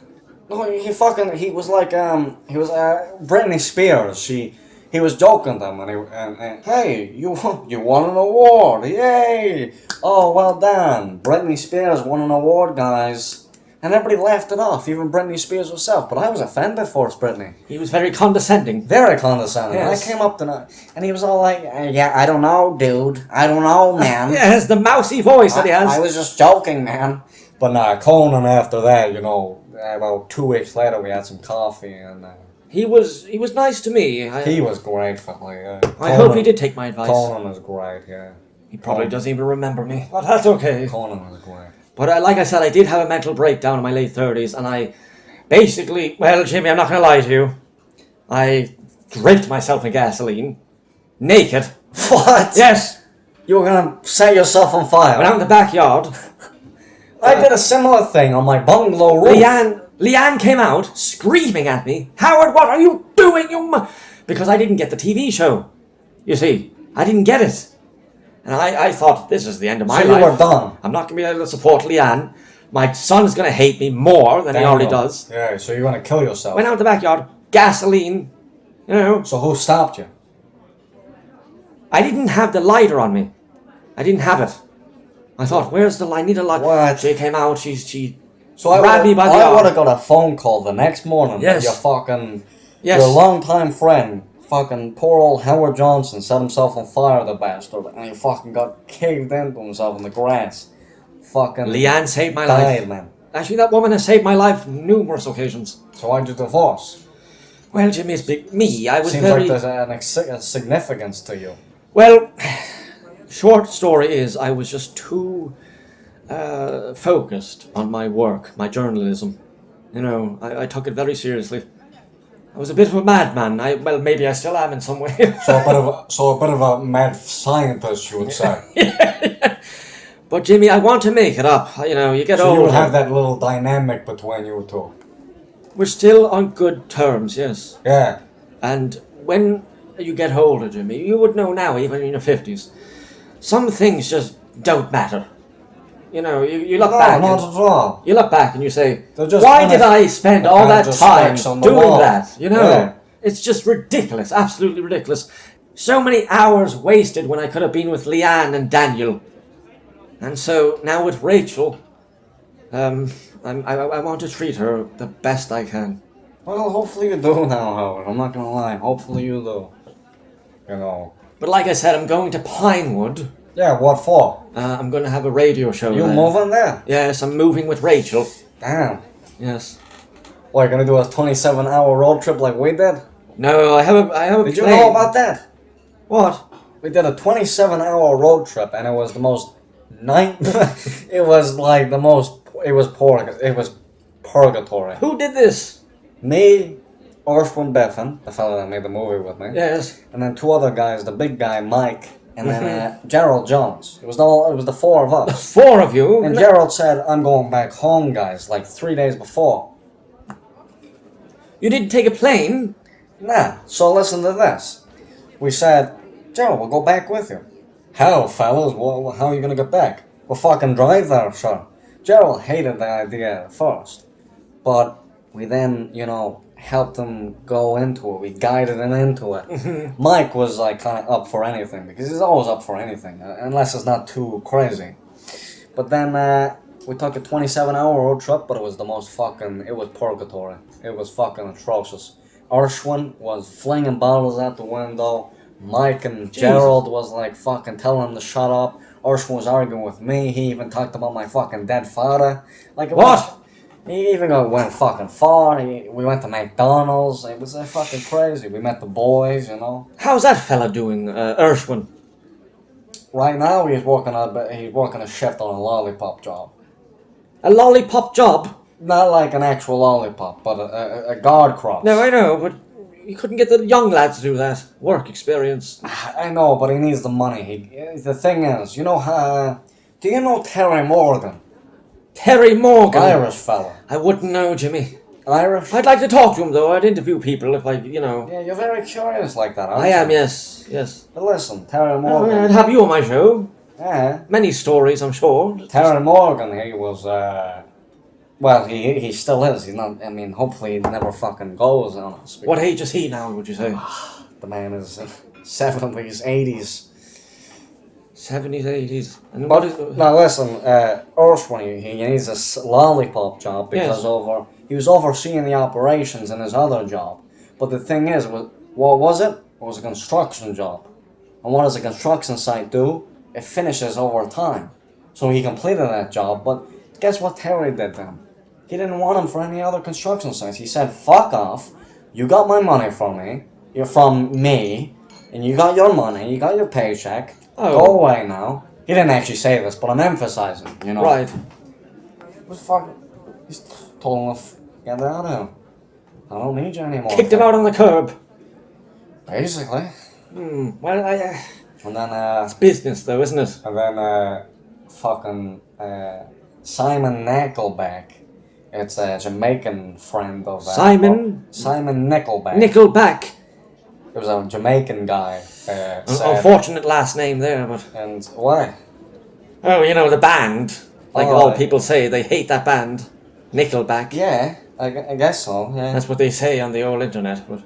No, he was like, Britney Spears, he was joking them, and hey, you won an award, yay! Oh, well done, Britney Spears won an award, guys. And everybody laughed it off, even Britney Spears herself, but I was offended for it, Britney. He was very condescending. Very condescending. Yes. And I came up to him, and he was all like, yeah, I don't know, dude, I don't know, man. Yes, the mousy voice that he has. I was just joking, man. But Conan after that, about 2 weeks later we had some coffee and... He was nice to me. He was great for me, I hope he did take my advice. Conan was great, yeah. He probably doesn't even remember me, but that's okay. Conan was great. But like I said, I did have a mental breakdown in my late 30s, and I basically... Well, Jimmy, I'm not going to lie to you. I draped myself in gasoline. Naked. What? Yes. You were gonna set yourself on fire. Went out in the backyard. I did a similar thing on my bungalow roof. Leanne came out screaming at me. Howard, what are you doing? Because I didn't get the TV show. You see, I didn't get it. And I thought, this is the end of my life. So you were done. I'm not going to be able to support Leanne. My son's going to hate me more than he already does. Yeah, so you're going to kill yourself. Went out in the backyard, gasoline, you know. So who stopped you? I didn't have the lighter on me. I didn't have it. I thought, where's the light? I need a light. What? She came out, she so grabbed me by the arm. I would have got a phone call the next morning. Yes. Your longtime friend, fucking poor old Howard Johnson, set himself on fire, the bastard, and he fucking got caved into himself in the grass. Fucking Leanne saved my died, life. Man. Actually, that woman has saved my life numerous occasions. So why'd you divorce? Well, Jimmy, it's me. I was Seems very... like there's a significance to you. Well, short story is I was just too focused on my work, my journalism. You know, I took it very seriously. I was a bit of a madman. Maybe I still am in some way. So a bit of a mad scientist, you would say. Yeah. But Jimmy, I want to make it up. You know, you get older. So you would have that little dynamic between you two. We're still on good terms, yes. Yeah. And when you get older, Jimmy, you would know now, even in your 50s, some things just don't matter. You know, you look back. Not at all. You look back and you say, just why did I spend all that time doing wall. that? You know, Yeah. It's just ridiculous, absolutely ridiculous. So many hours wasted when I could have been with Leanne and Daniel. And so now with Rachel, I want to treat her the best I can. Well, hopefully you do now, Howard. I'm not gonna lie. Hopefully you do. You know. But like I said, I'm going to Pinewood. Yeah, what for? I'm going to have a radio show You there. moving there? Yes, I'm moving with Rachel. Damn. Yes. What, you're gonna do a 27-hour road trip like we did? No, I have a Did plane. you know about that? What? We did a 27-hour road trip, and it was the most it was like the most. It was purgatory. Who did this? Me, Orshwin Beffin, the fellow that made the movie with me. Yes. And then two other guys, the big guy Mike, and then Gerald Jones. It was the four of us. Four of you? And Gerald said, "I'm going back home, guys," like 3 days before. You didn't take a plane? Nah. So listen to this. We said, "Gerald, we'll go back with you." How, fellas? Well, how are you gonna get back? We'll fucking drive there, sure. Gerald hated the idea at first, but we then, helped him go into it. We guided him into it. Mike was like kind of up for anything, because he's always up for anything, unless it's not too crazy. But then we took a 27-hour road trip, but it was it was purgatory. It was fucking atrocious. Urshwin was flinging bottles out the window. Mike and Gerald was like fucking telling him to shut up. Urshwin was arguing with me. He even talked about my fucking dead father. Like what? He even went fucking far. We went to McDonald's. It was fucking crazy. We met the boys, How's that fella doing, Urshwin? Right now he's working a shift on a lollipop job. A lollipop job? Not like an actual lollipop, but a guard cross. No, I know, but you couldn't get the young lad to do that. Work experience. I know, but he needs the money. The thing is, do you know Terry Morgan? Terry Morgan? Irish fella. I wouldn't know, Jimmy. Irish? I'd like to talk to him, though. I'd interview people if Yeah, you're very curious like that, aren't I you? am, yes. But listen, Terry Morgan. I'd have you on my show. Yeah. Many stories, I'm sure. Terry Morgan, he was, well, he still is. He's not, hopefully he never fucking goes on us. What age is he now, would you say? The man is 70s, 80s. 70s, 80s. And But, what is... now listen, Urshwin, he needs a lollipop job because he was overseeing the operations in his other job. But the thing is, what was it? It was a construction job. And what does a construction site do? It finishes over time. So he completed that job, but guess what Terry did then? He didn't want him for any other construction sites. He said, "Fuck off. You got my money from me. You're from me. And you got your money. You got your paycheck. Oh. Go away now." He didn't actually say this, but I'm emphasizing, Right. What fucking... He's told him to get out of him. I don't need you anymore. Kicked him out on the curb. Basically. Well, And then, It's business, though, isn't it? and then, fucking, Simon Nickelback. It's a Jamaican friend of Simon Nickelback. Nickelback. It was a Jamaican guy. Unfortunate last name there, but. And why? Oh, you know, the band. Like Oh, all people say, they hate that band. Nickelback. Yeah, I guess so. Yeah. That's what they say on the old internet, but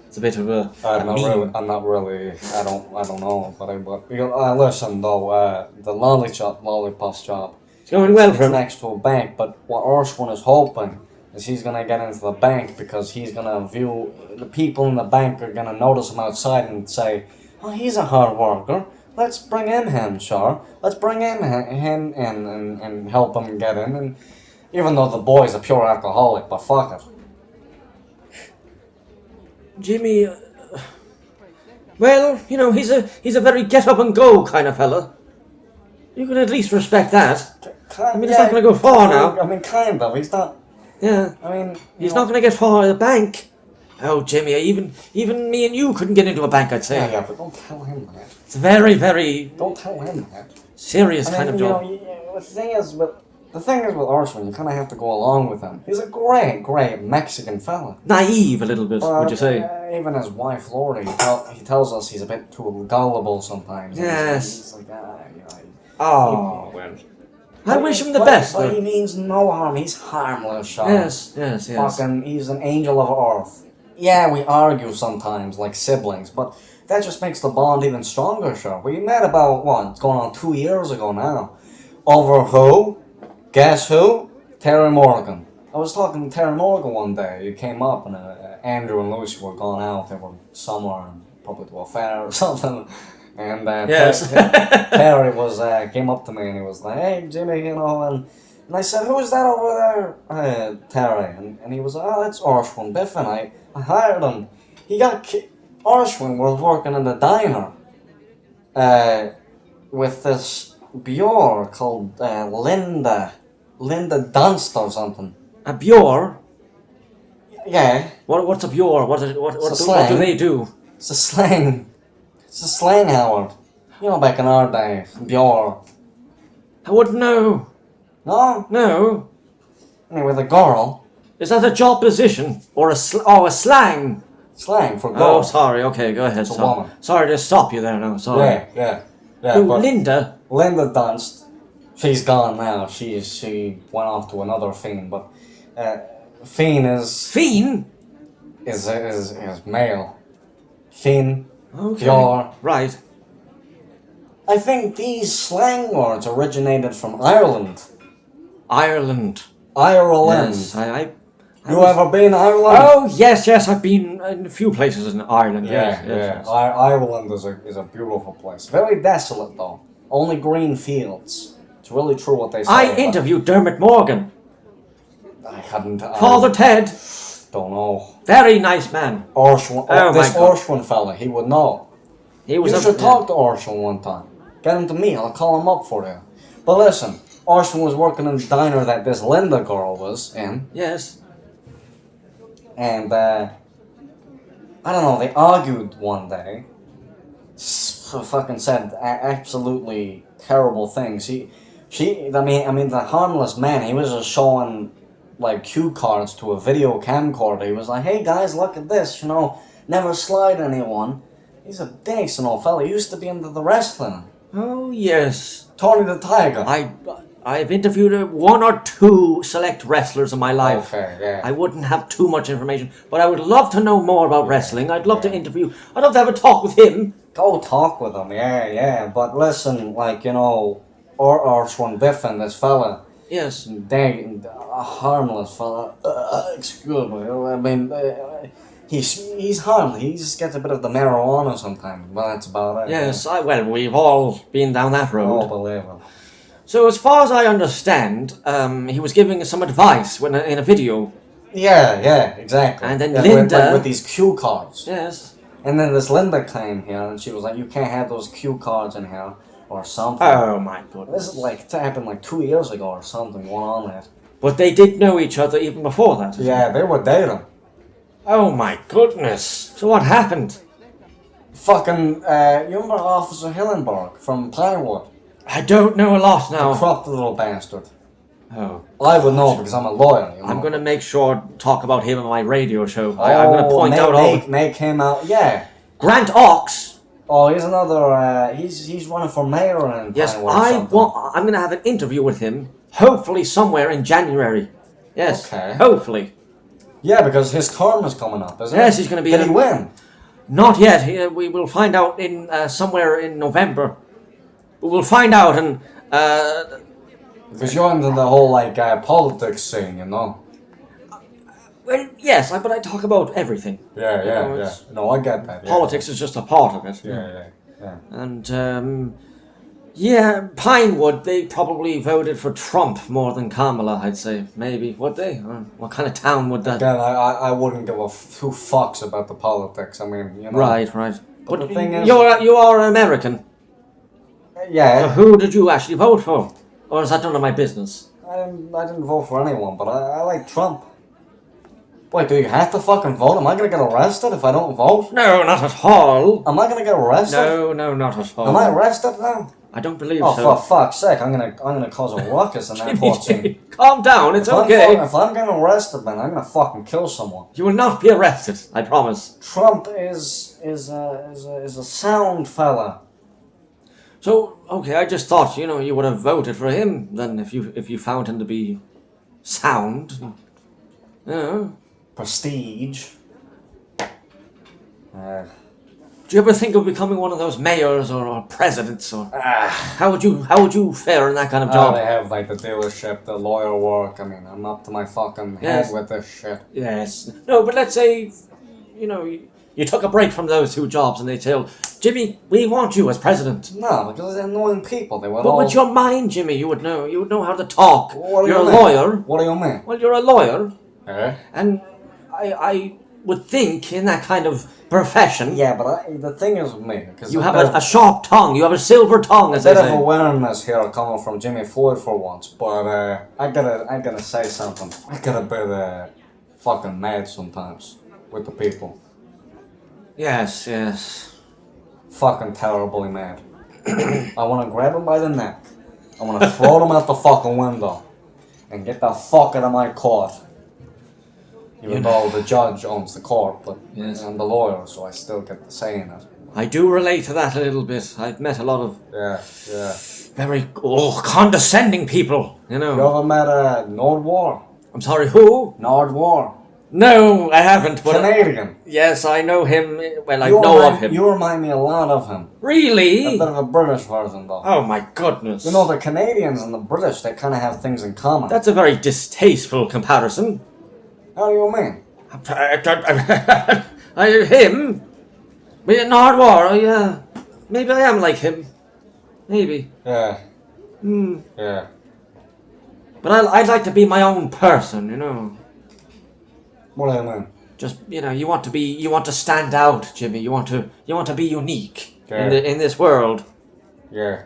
it's a bit of a meme. I'm not really. I don't know. But listen though. The lollipop job. It's going well for It's him. next to a bank, but what Urswin is hoping is he's gonna get into the bank because he's gonna view the people in the bank are gonna notice him outside and say, "Oh, he's a hard worker. Let's bring in him, sure. Let's bring in him and help him get in." And even though the boy's a pure alcoholic, but fuck it. Jimmy, well, you know, he's a very get up and go kind of fella. You can at least respect that. I mean, it's not going to go far now. I mean, kind of. He's not. Yeah. I mean, he's not going to get far at the bank. Oh, Jimmy, even me and you couldn't get into a bank, I'd say. Yeah, but don't tell him that. It's very, very. Don't tell him that. Serious kind of job. The thing is with Urswin, you kind of have to go along with him. He's a great Mexican fella. Naive a little bit, would you say? Even his wife, Lori, he tells us he's a bit too gullible sometimes. Yes. He's like, well. I wish him the best. But he means no harm. He's harmless, Sean. Yes. Fucking, he's an angel of earth. Yeah, we argue sometimes, like siblings, but that just makes the bond even stronger, Sean. We met about, it's going on 2 years ago now. Over who? Guess who? Terry Morgan. I was talking to Terry Morgan one day. He came up and Andrew and Lucy were gone out. They were somewhere, probably to a fair or something. And yes. Terry came up to me and he was like, "Hey, Jimmy, you know," and I said, "Who's that over there, Terry?" And he was like, "Oh, that's Urswin Biffin. I hired him. Urswin was working in the diner with this Bjor called Linda Dunst or something." A Bjor? Yeah. What's a Bjor? What do they do? It's a slang. It's a slang, Howard. You know, back in our day, Bjor. I wouldn't know. No? No. Anyway, the girl. Is that a job position? Or a slang? Slang for girl. Oh, sorry. Okay, go ahead. It's a woman. Sorry to stop you there now. Sorry. Yeah. Who, Linda? Linda Dunst. She's gone now. She went off to another fiend, but fiend is... Fiend? Is male. Fiend. Okay. Bjor. Right. I think these slang words originated from Ireland. Ireland. Yes, You ever been to Ireland? Oh, yes, I've been in a few places in Ireland, yes. Ireland is a beautiful place. Very desolate, though. Only green fields. It's really true what they say. I interviewed Dermot Morgan. I hadn't... Father Ted. Don't know. Very nice man. Urswin fella, he would know. You should talk to Urswin one time. Get him to me, I'll call him up for you. But listen, Urswin was working in the diner that this Linda girl was in. Yes. And, I don't know, they argued one day. Fucking said absolutely terrible things. The harmless man, he was just showing, like, cue cards to a video camcorder. He was like, "Hey guys, look at this, never slide anyone." He's a decent old fella. He used to be into the wrestling. Oh, yes. Tony the Tiger. I've interviewed one or two select wrestlers in my life. Okay, yeah. I wouldn't have too much information, but I would love to know more about wrestling. I'd love to interview. I'd love to have a talk with him. Go talk with him, yeah. But listen, Urswin Biffin, this fella. Yes. A harmless fella. Excuse me. I mean, he's harmless. He just gets a bit of the marijuana sometimes, but that's about it. Yes, we've all been down that road. Oh, believe it. So as far as I understand, he was giving some advice in a video. Yeah, exactly. And then Linda... With these cue cards. Yes. And then this Linda came here, and she was like, "You can't have those cue cards in here," or something. Oh, my goodness. This is happened 2 years ago or something, going on there. But they did know each other even before that. Yeah, they were dating. Oh, my goodness. So what happened? Fucking, you remember Officer Hillenberg from Pinewood? I don't know a lot now. The corrupt little bastard. Oh. I would know because I'm a lawyer. You know? I'm gonna make sure to talk about him on my radio show. I'm gonna point out all the... Make him out, yeah. Grant Ox. Oh, he's another, he's running for mayor in Yes, Pinewood I'm gonna have an interview with him, hopefully somewhere in January. Yes, okay. Hopefully. Yeah, because his term is coming up, isn't it? Yes, he's gonna be... Did he win? Not yet. We will find out in somewhere in November. We will find out and... Because you're into the whole, like, politics scene, you know? Well, yes, but I talk about everything. Yeah. No, I get that. Politics is just a part of it. Yeah. And, yeah, Pinewood, they probably voted for Trump more than Kamala, I'd say. Maybe. Would they? Or what kind of town would that... Again, I wouldn't give two fucks about the politics. I mean, you know... Right. But the thing is... You are American. Yeah. So who did you actually vote for? Or is that none of my business? I didn't vote for anyone, but I like Trump. Wait, do you have to fucking vote? Am I gonna get arrested if I don't vote? No, not at all. Am I gonna get arrested? No, not at all. Am I arrested now? I don't believe so. Oh, for fuck's sake, I'm gonna cause a ruckus in that court scene. Calm down, it's okay. If I'm getting arrested, man, I'm gonna fucking kill someone. You will not be arrested, I promise. Trump is a sound fella. So, okay, I just thought, you would have voted for him then if you found him to be sound. Prestige. Do you ever think of becoming one of those mayors or presidents or how would you fare in that kind of job? They have like the dealership, the lawyer work. I mean, I'm up to my fucking head with this shit. Yes. No, but let's say, you took a break from those two jobs and they tell Jimmy, we want you as president. No, because they're annoying people. They would But with your mind, Jimmy, you would know how to talk. You're a lawyer. What do you mean? Well, you're a lawyer. Eh? And I would think in that kind of profession. Yeah, but the thing is with me, because you have a sharp tongue. You have a silver tongue, as they say. A bit of awareness here coming from Jimmy Floyd for once, but I gotta say something. I get a bit fucking mad sometimes with the people. Yes. Fucking terribly mad. I want to grab him by the neck. I want to throw him out the fucking window and get the fuck out of my court. Even though the judge owns the court, but I'm the lawyer, so I still get the say in it. I do relate to that a little bit. I've met a lot of very condescending people, You ever met Nordwar? I'm sorry, who? Nordwar. No, I haven't. But Canadian. Yes, I know him. Well, I know of him. You remind me a lot of him. Really? A bit of a British version, though. Oh my goodness. You know, the Canadians and the British, they kind of have things in common. That's a very distasteful comparison. How do you mean? Him? Nardwar, yeah. Maybe I am like him. Maybe. Yeah. Yeah. But I'd like to be my own person, What do you mean? Just you want to stand out, Jimmy. You want to be unique in this world. Yeah.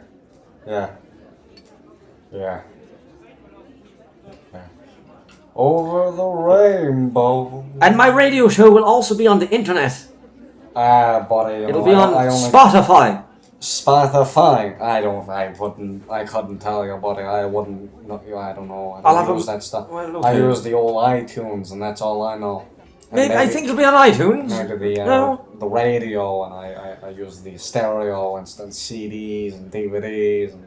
Over the rainbow. And my radio show will also be on the internet. Buddy. It'll be on Spotify. Spotify. I couldn't tell you, buddy. I don't know. I don't use that stuff. Well, okay. I use the old iTunes, and that's all I know. Maybe I think it'll be on iTunes. Maybe the radio, and I use the stereo and CDs and DVDs and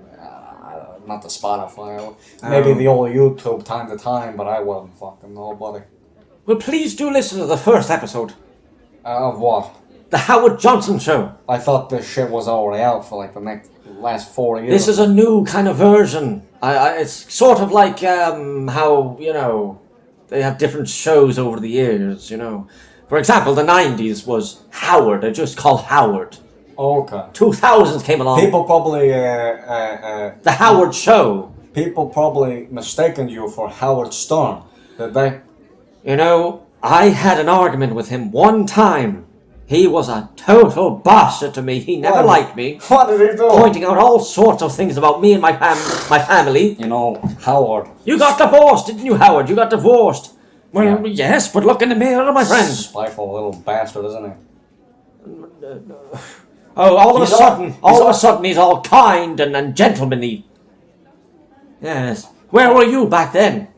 not the Spotify. Maybe the old YouTube time to time, but I wouldn't fucking know, buddy. Well, please do listen to the first episode. Of what? The Howard Johnson Show. I thought this shit was already out for like the last 4 years. This is a new kind of version. It's sort of like how, they have different shows over the years, For example, the 90s was Howard. They're just called Howard. Okay. 2000s came along. People probably... the Howard Show. People probably mistaken you for Howard Stern, did they? I had an argument with him one time. He was a total bastard to me. He never liked me. What did he do? Pointing out all sorts of things about me and my family. Howard. You got divorced, didn't you, Howard? You got divorced. Well, yes, but look in the mirror, my friend. Spiteful little bastard, isn't he? Oh, all of a sudden, he's all kind and gentlemanly. Yes. Where were you back then?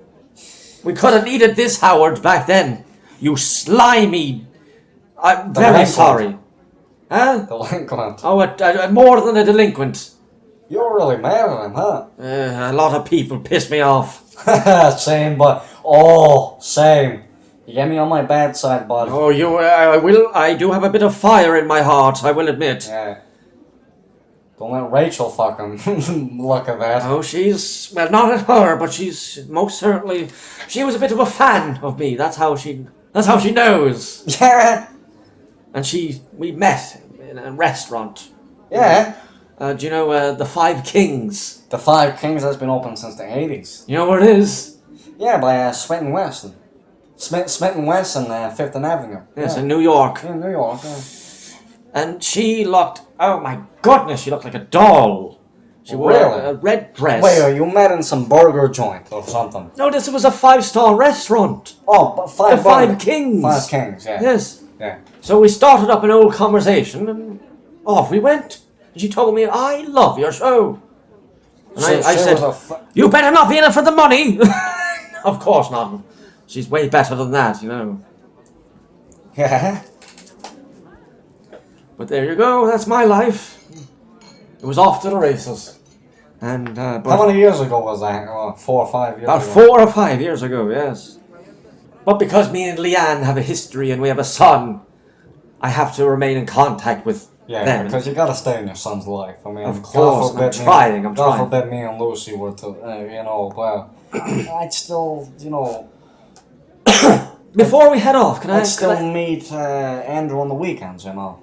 We could have needed this, Howard, back then. You slimy... I'm very sorry. Huh? Delinquent. Oh, more than a delinquent. You're really mad at him, huh? A lot of people piss me off. Same, but... same. You get me on my bad side, bud. Oh, I do have a bit of fire in my heart, I will admit. Yeah. Don't let Rachel fucking look at that. Oh, she's... Well, not at her, but she's most certainly... She was a bit of a fan of me. That's how she knows. Yeah. And we met in a restaurant. Yeah. Do you know the Five Kings? The Five Kings has been open since the 80s. You know where it is? Yeah, by Smith and Wesson. Smith and Wesson, 5th and Avenue. Yes, in New York. In New York, yeah. And she looked... Oh my goodness, she looked like a doll. She wore a red dress. Wait, you met in some burger joint or something? No, this was a 5-star restaurant. Oh, but Five Kings. Five Kings, yeah. Yes. Yeah. So we started up an old conversation and off we went. And she told me, I love your show. And I said, you better not be in it for the money. Of course not. She's way better than that, you know. Yeah. But there you go, that's my life. It was off to the races. And but how many years ago was that? 4 or 5 years about ago? 4 or 5 years ago, yes. But because me and Leanne have a history and we have a son, I have to remain in contact with them. Because you gotta stay in your son's life. I mean, of course, I'm trying. God forbid me and Lucy were to, well, I'd still, Before we head off, can I meet Andrew on the weekends, you know.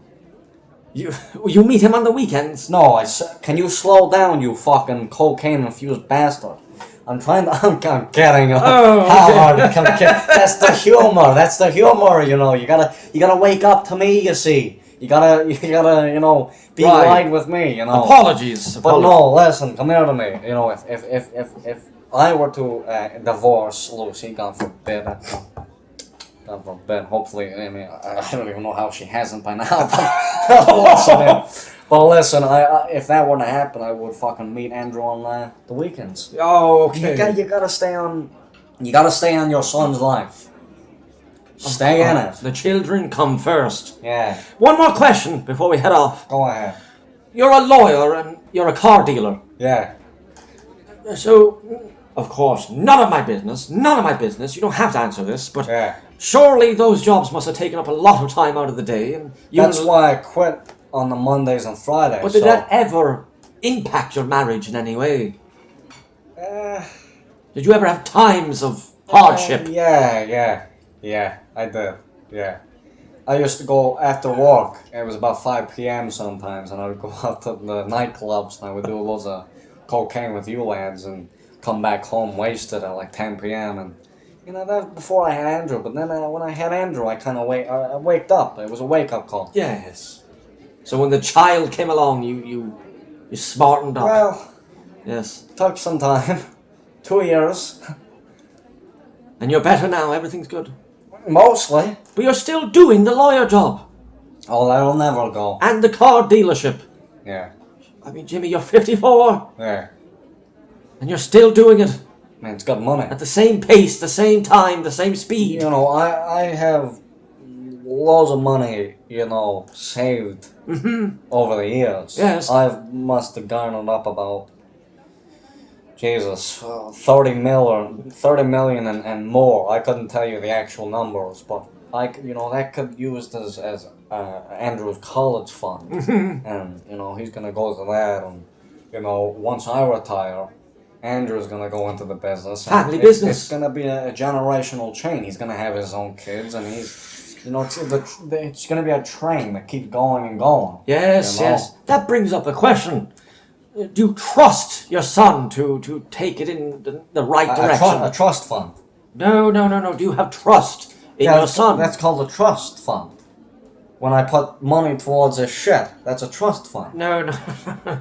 You meet him on the weekends? No, can you slow down, you fucking cocaine-infused bastard? I'm kidding. Oh, Howard, that's the humor. That's the humor, you know. You gotta wake up to me, you see. You gotta, be wide with me, you know. Apologies. But no, listen, come here to me. You know, if I were to divorce Lucy, God forbid, hopefully, I mean, I don't even know how she hasn't by now. But listen, if that were to happen, I would fucking meet Andrew on the weekends. Oh, okay. You gotta stay on your son's life. Stay in it. The children come first. Yeah. One more question before we head off. Go ahead. You're a lawyer and you're a car dealer. Yeah. So, of course, none of my business. You don't have to answer this, but yeah. Surely those jobs must have taken up a lot of time out of the day. And that's why I quit on the Mondays and Fridays. But did that ever impact your marriage in any way? Did you ever have times of hardship? Yeah, I did. Yeah. I used to go after work. It was about 5 p.m. sometimes, and I would go out to the nightclubs and I would do loads of cocaine with you lads and come back home wasted at like 10 p.m. and that was before I had Andrew. But then when I had Andrew, I kind of waked up. It was a wake-up call. Yes. So when the child came along, you smartened up. Well, yes. Took some time. 2 years. And you're better now. Everything's good. Mostly. But you're still doing the lawyer job. Oh, that'll never go. And the car dealership. Yeah. I mean, Jimmy, you're 54. Yeah. And you're still doing it. Man, it's got money. At the same pace, the same time, the same speed. You know, I have loads of money, saved over the years. Yes. I must have garnered up about, 30 million and more. I couldn't tell you the actual numbers, but that could be used as Andrew's college fund. And, he's going to go to that. And, once I retire, Andrew's going to go into the business. Family business. It's going to be a generational chain. He's going to have his own kids, and he's, it's going to be a train that keeps going and going. Yes, yes. That brings up the question. Do you trust your son to take it in the right direction? A trust fund. No. Do you have trust in your son? That's called a trust fund. When I put money towards a shit, that's a trust fund. No,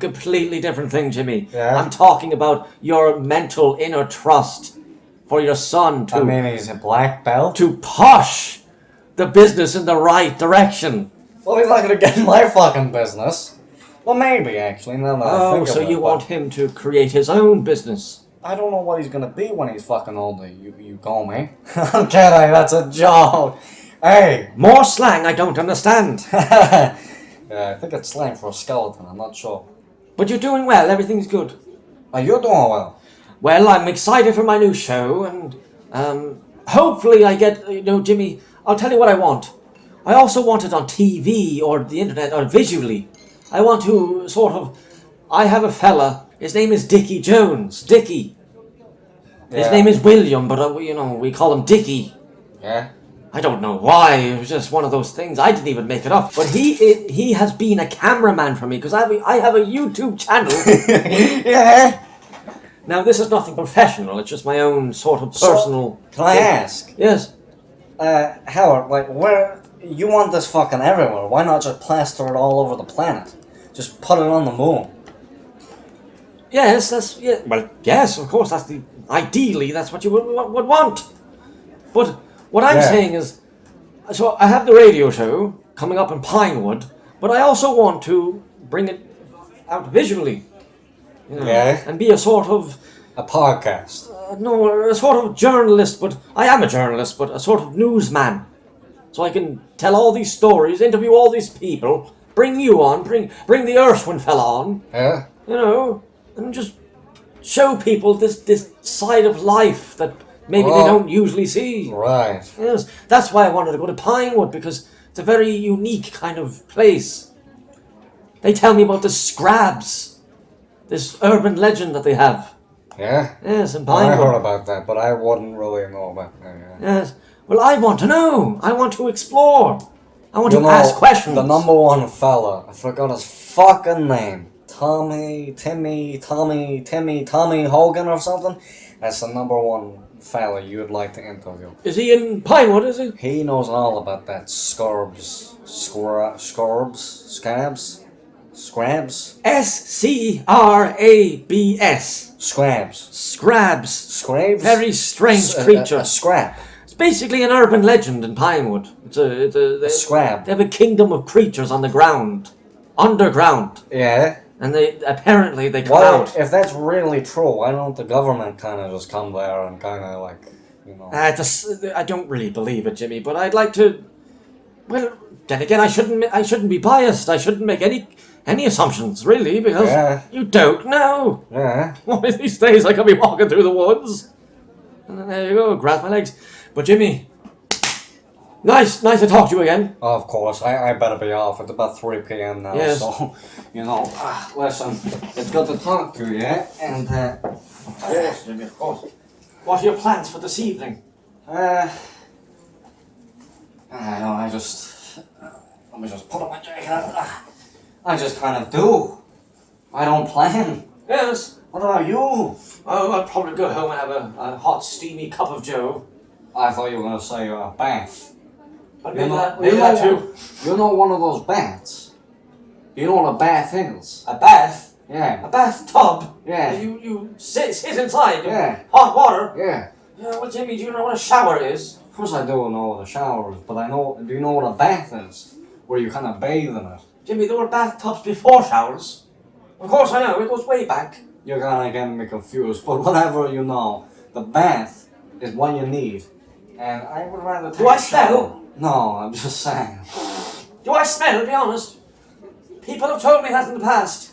completely different thing, Jimmy. Yeah? I'm talking about your mental inner trust for your son he's a black belt? to push the business in the right direction. Well, he's not gonna get in my fucking business. Well, maybe, actually, now that I think so of it, you want but him to create his own business? I don't know what he's gonna be when he's fucking older, you call me. I'm kidding, that's a joke. Hey! More slang I don't understand. Yeah, I think it's slang for a skeleton, I'm not sure. But you're doing well, everything's good. Are you doing well? Well, I'm excited for my new show, and hopefully I get, Jimmy, I'll tell you what I want. I also want it on TV or the internet or visually. I want to I have a fella, his name is Dickie Jones, Dickie. His Yeah. name is William, but we call him Dickie. Yeah? I don't know why, it was just one of those things, I didn't even make it up. But he has been a cameraman for me, because I have a YouTube channel. Yeah? Now, this is nothing professional, it's just my own sort of personal... Can I ask? Yes. Howard, where... You want this fucking everywhere, why not just plaster it all over the planet? Just put it on the moon. Yes, well, yes, of course, ideally, that's what you would want. But what I'm saying is, so I have the radio show coming up in Pinewood, but I also want to bring it out visually. And be a sort of... A podcast. No, a sort of journalist, but I am a journalist, but a sort of newsman. So I can tell all these stories, interview all these people, bring you on, bring the Urswin fella on. Yeah? And just show people this side of life that maybe they don't usually see. Right. Yes, that's why I wanted to go to Pinewood, because it's a very unique kind of place. They tell me about the Scrabs, this urban legend that they have. Yeah? Yes, in Well, Pinewood. I heard about that, but I wouldn't really know about that. Yeah. Yes. Well, I want to know. I want to explore. I want to ask questions. The number one fella, I forgot his fucking name. Tommy Hogan or something? That's the number one fella you'd like to interview. Is he in Pinewood, is he? He knows all about that scabs. Scrabs. Scrabs. Scrabs. Very strange creature. A scrap. It's basically an urban legend in Pinewood. It's a scrab. They have a kingdom of creatures on the ground, underground, Yeah. and they come out. If that's really true, why don't the government kind of just come there and kind of I don't really believe it, Jimmy, but I'd like to. Well, then again, I shouldn't be biased. I shouldn't make any assumptions, really, because you don't know. Yeah. One of these days, I could be walking through the woods, and then there you go, grab my legs. But Jimmy, nice to talk to you again. Of course, I better be off. It's about 3 p.m. now, yes. So, listen, it's good to talk to you, and, yes, Jimmy, of course. What are your plans for this evening? I just, let me just put up my jacket. I just kind of do. I don't plan. Yes. What about you? Oh, I'll probably go home and have a hot, steamy cup of joe. I thought you were going to say a bath. Maybe that too. You know one of those baths? You know what a bath is? A bath? Yeah. A bathtub? Yeah. You sit inside? Yeah. Hot water? Yeah. Yeah, well, Jimmy, do you know what a shower is? Of course I do know what a shower is, but do you know what a bath is? Where you kind of bathe in it. Jimmy, there were bathtubs before showers. Of course I know, it goes way back. You're kind of getting me confused, but whatever you know, the bath is what you need. And I would rather take Do I smell? No, I'm just saying. Do I smell, to be honest? People have told me that in the past.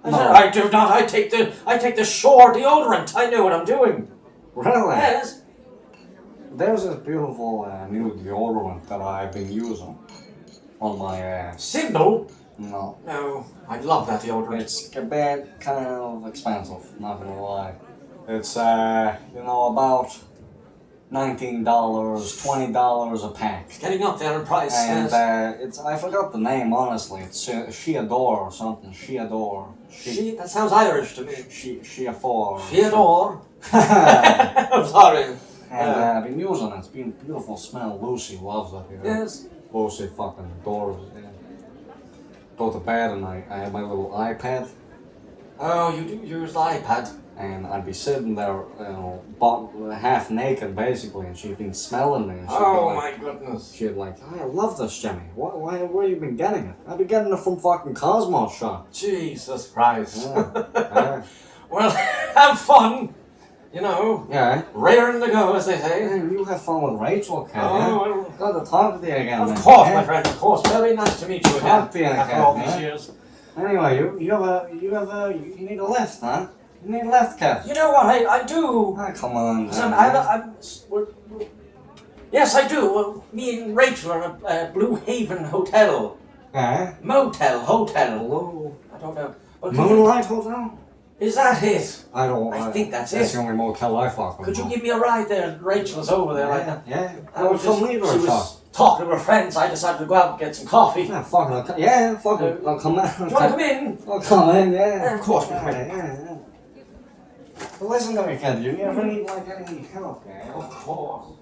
I said, I do not, I take the shore deodorant, I know what I'm doing. Really? Yes. There's this beautiful new deodorant that I've been using on my Symbol? No. No, I love that deodorant. It's a bit kind of expensive, not gonna lie. It's, about $19, $20 a pack. Getting up there in price, and yes. I forgot the name, honestly. It's Sheador or something. Sheador. That sounds Irish to me. Sheafor. Sheador. I'm sorry. And I've been using it. It's been a beautiful smell. Lucy loves it here. Yes. Lucy fucking adores it. Yeah. Go to bed and I have my little iPad. Oh, you do use the iPad? and I'd be sitting there, half naked basically, and she'd been smelling me. And she'd Oh be like, my goodness. she'd like, I love this, Jimmy. Where you been getting it? I've been getting it from fucking Cosmo Shop. Jesus Christ. Yeah. Well, have fun. You know. Yeah. Raring to go, as they say. Yeah, you have fun with Rachel, Ken. Oh, yeah? Glad to talk to you again. Of man. course, yeah? my friend, of course. Very nice to meet you again. Talk to you After again, all these yeah? years. Anyway, you need a lift, huh? You need a lift, Ken. You know what, I do. Ah, come on. Yes, I do. Well, me and Rachel are at Blue Haven Hotel. Motel, hotel. Hello. I don't know. But Moonlight Hotel? Is that it? I think that's That's it. the only motel I fuck with. Could you give me a ride there? Rachel's over there like that. Yeah. I was just, leave she was talking to her friends. I decided to go out and get some coffee. Yeah, fuck it. I'll come in. Do you want to come in? I'll come in, yeah. Yeah, of course we come in. Yeah. Well, listen to me, kid. You ever need, like, any help, yeah? Of course.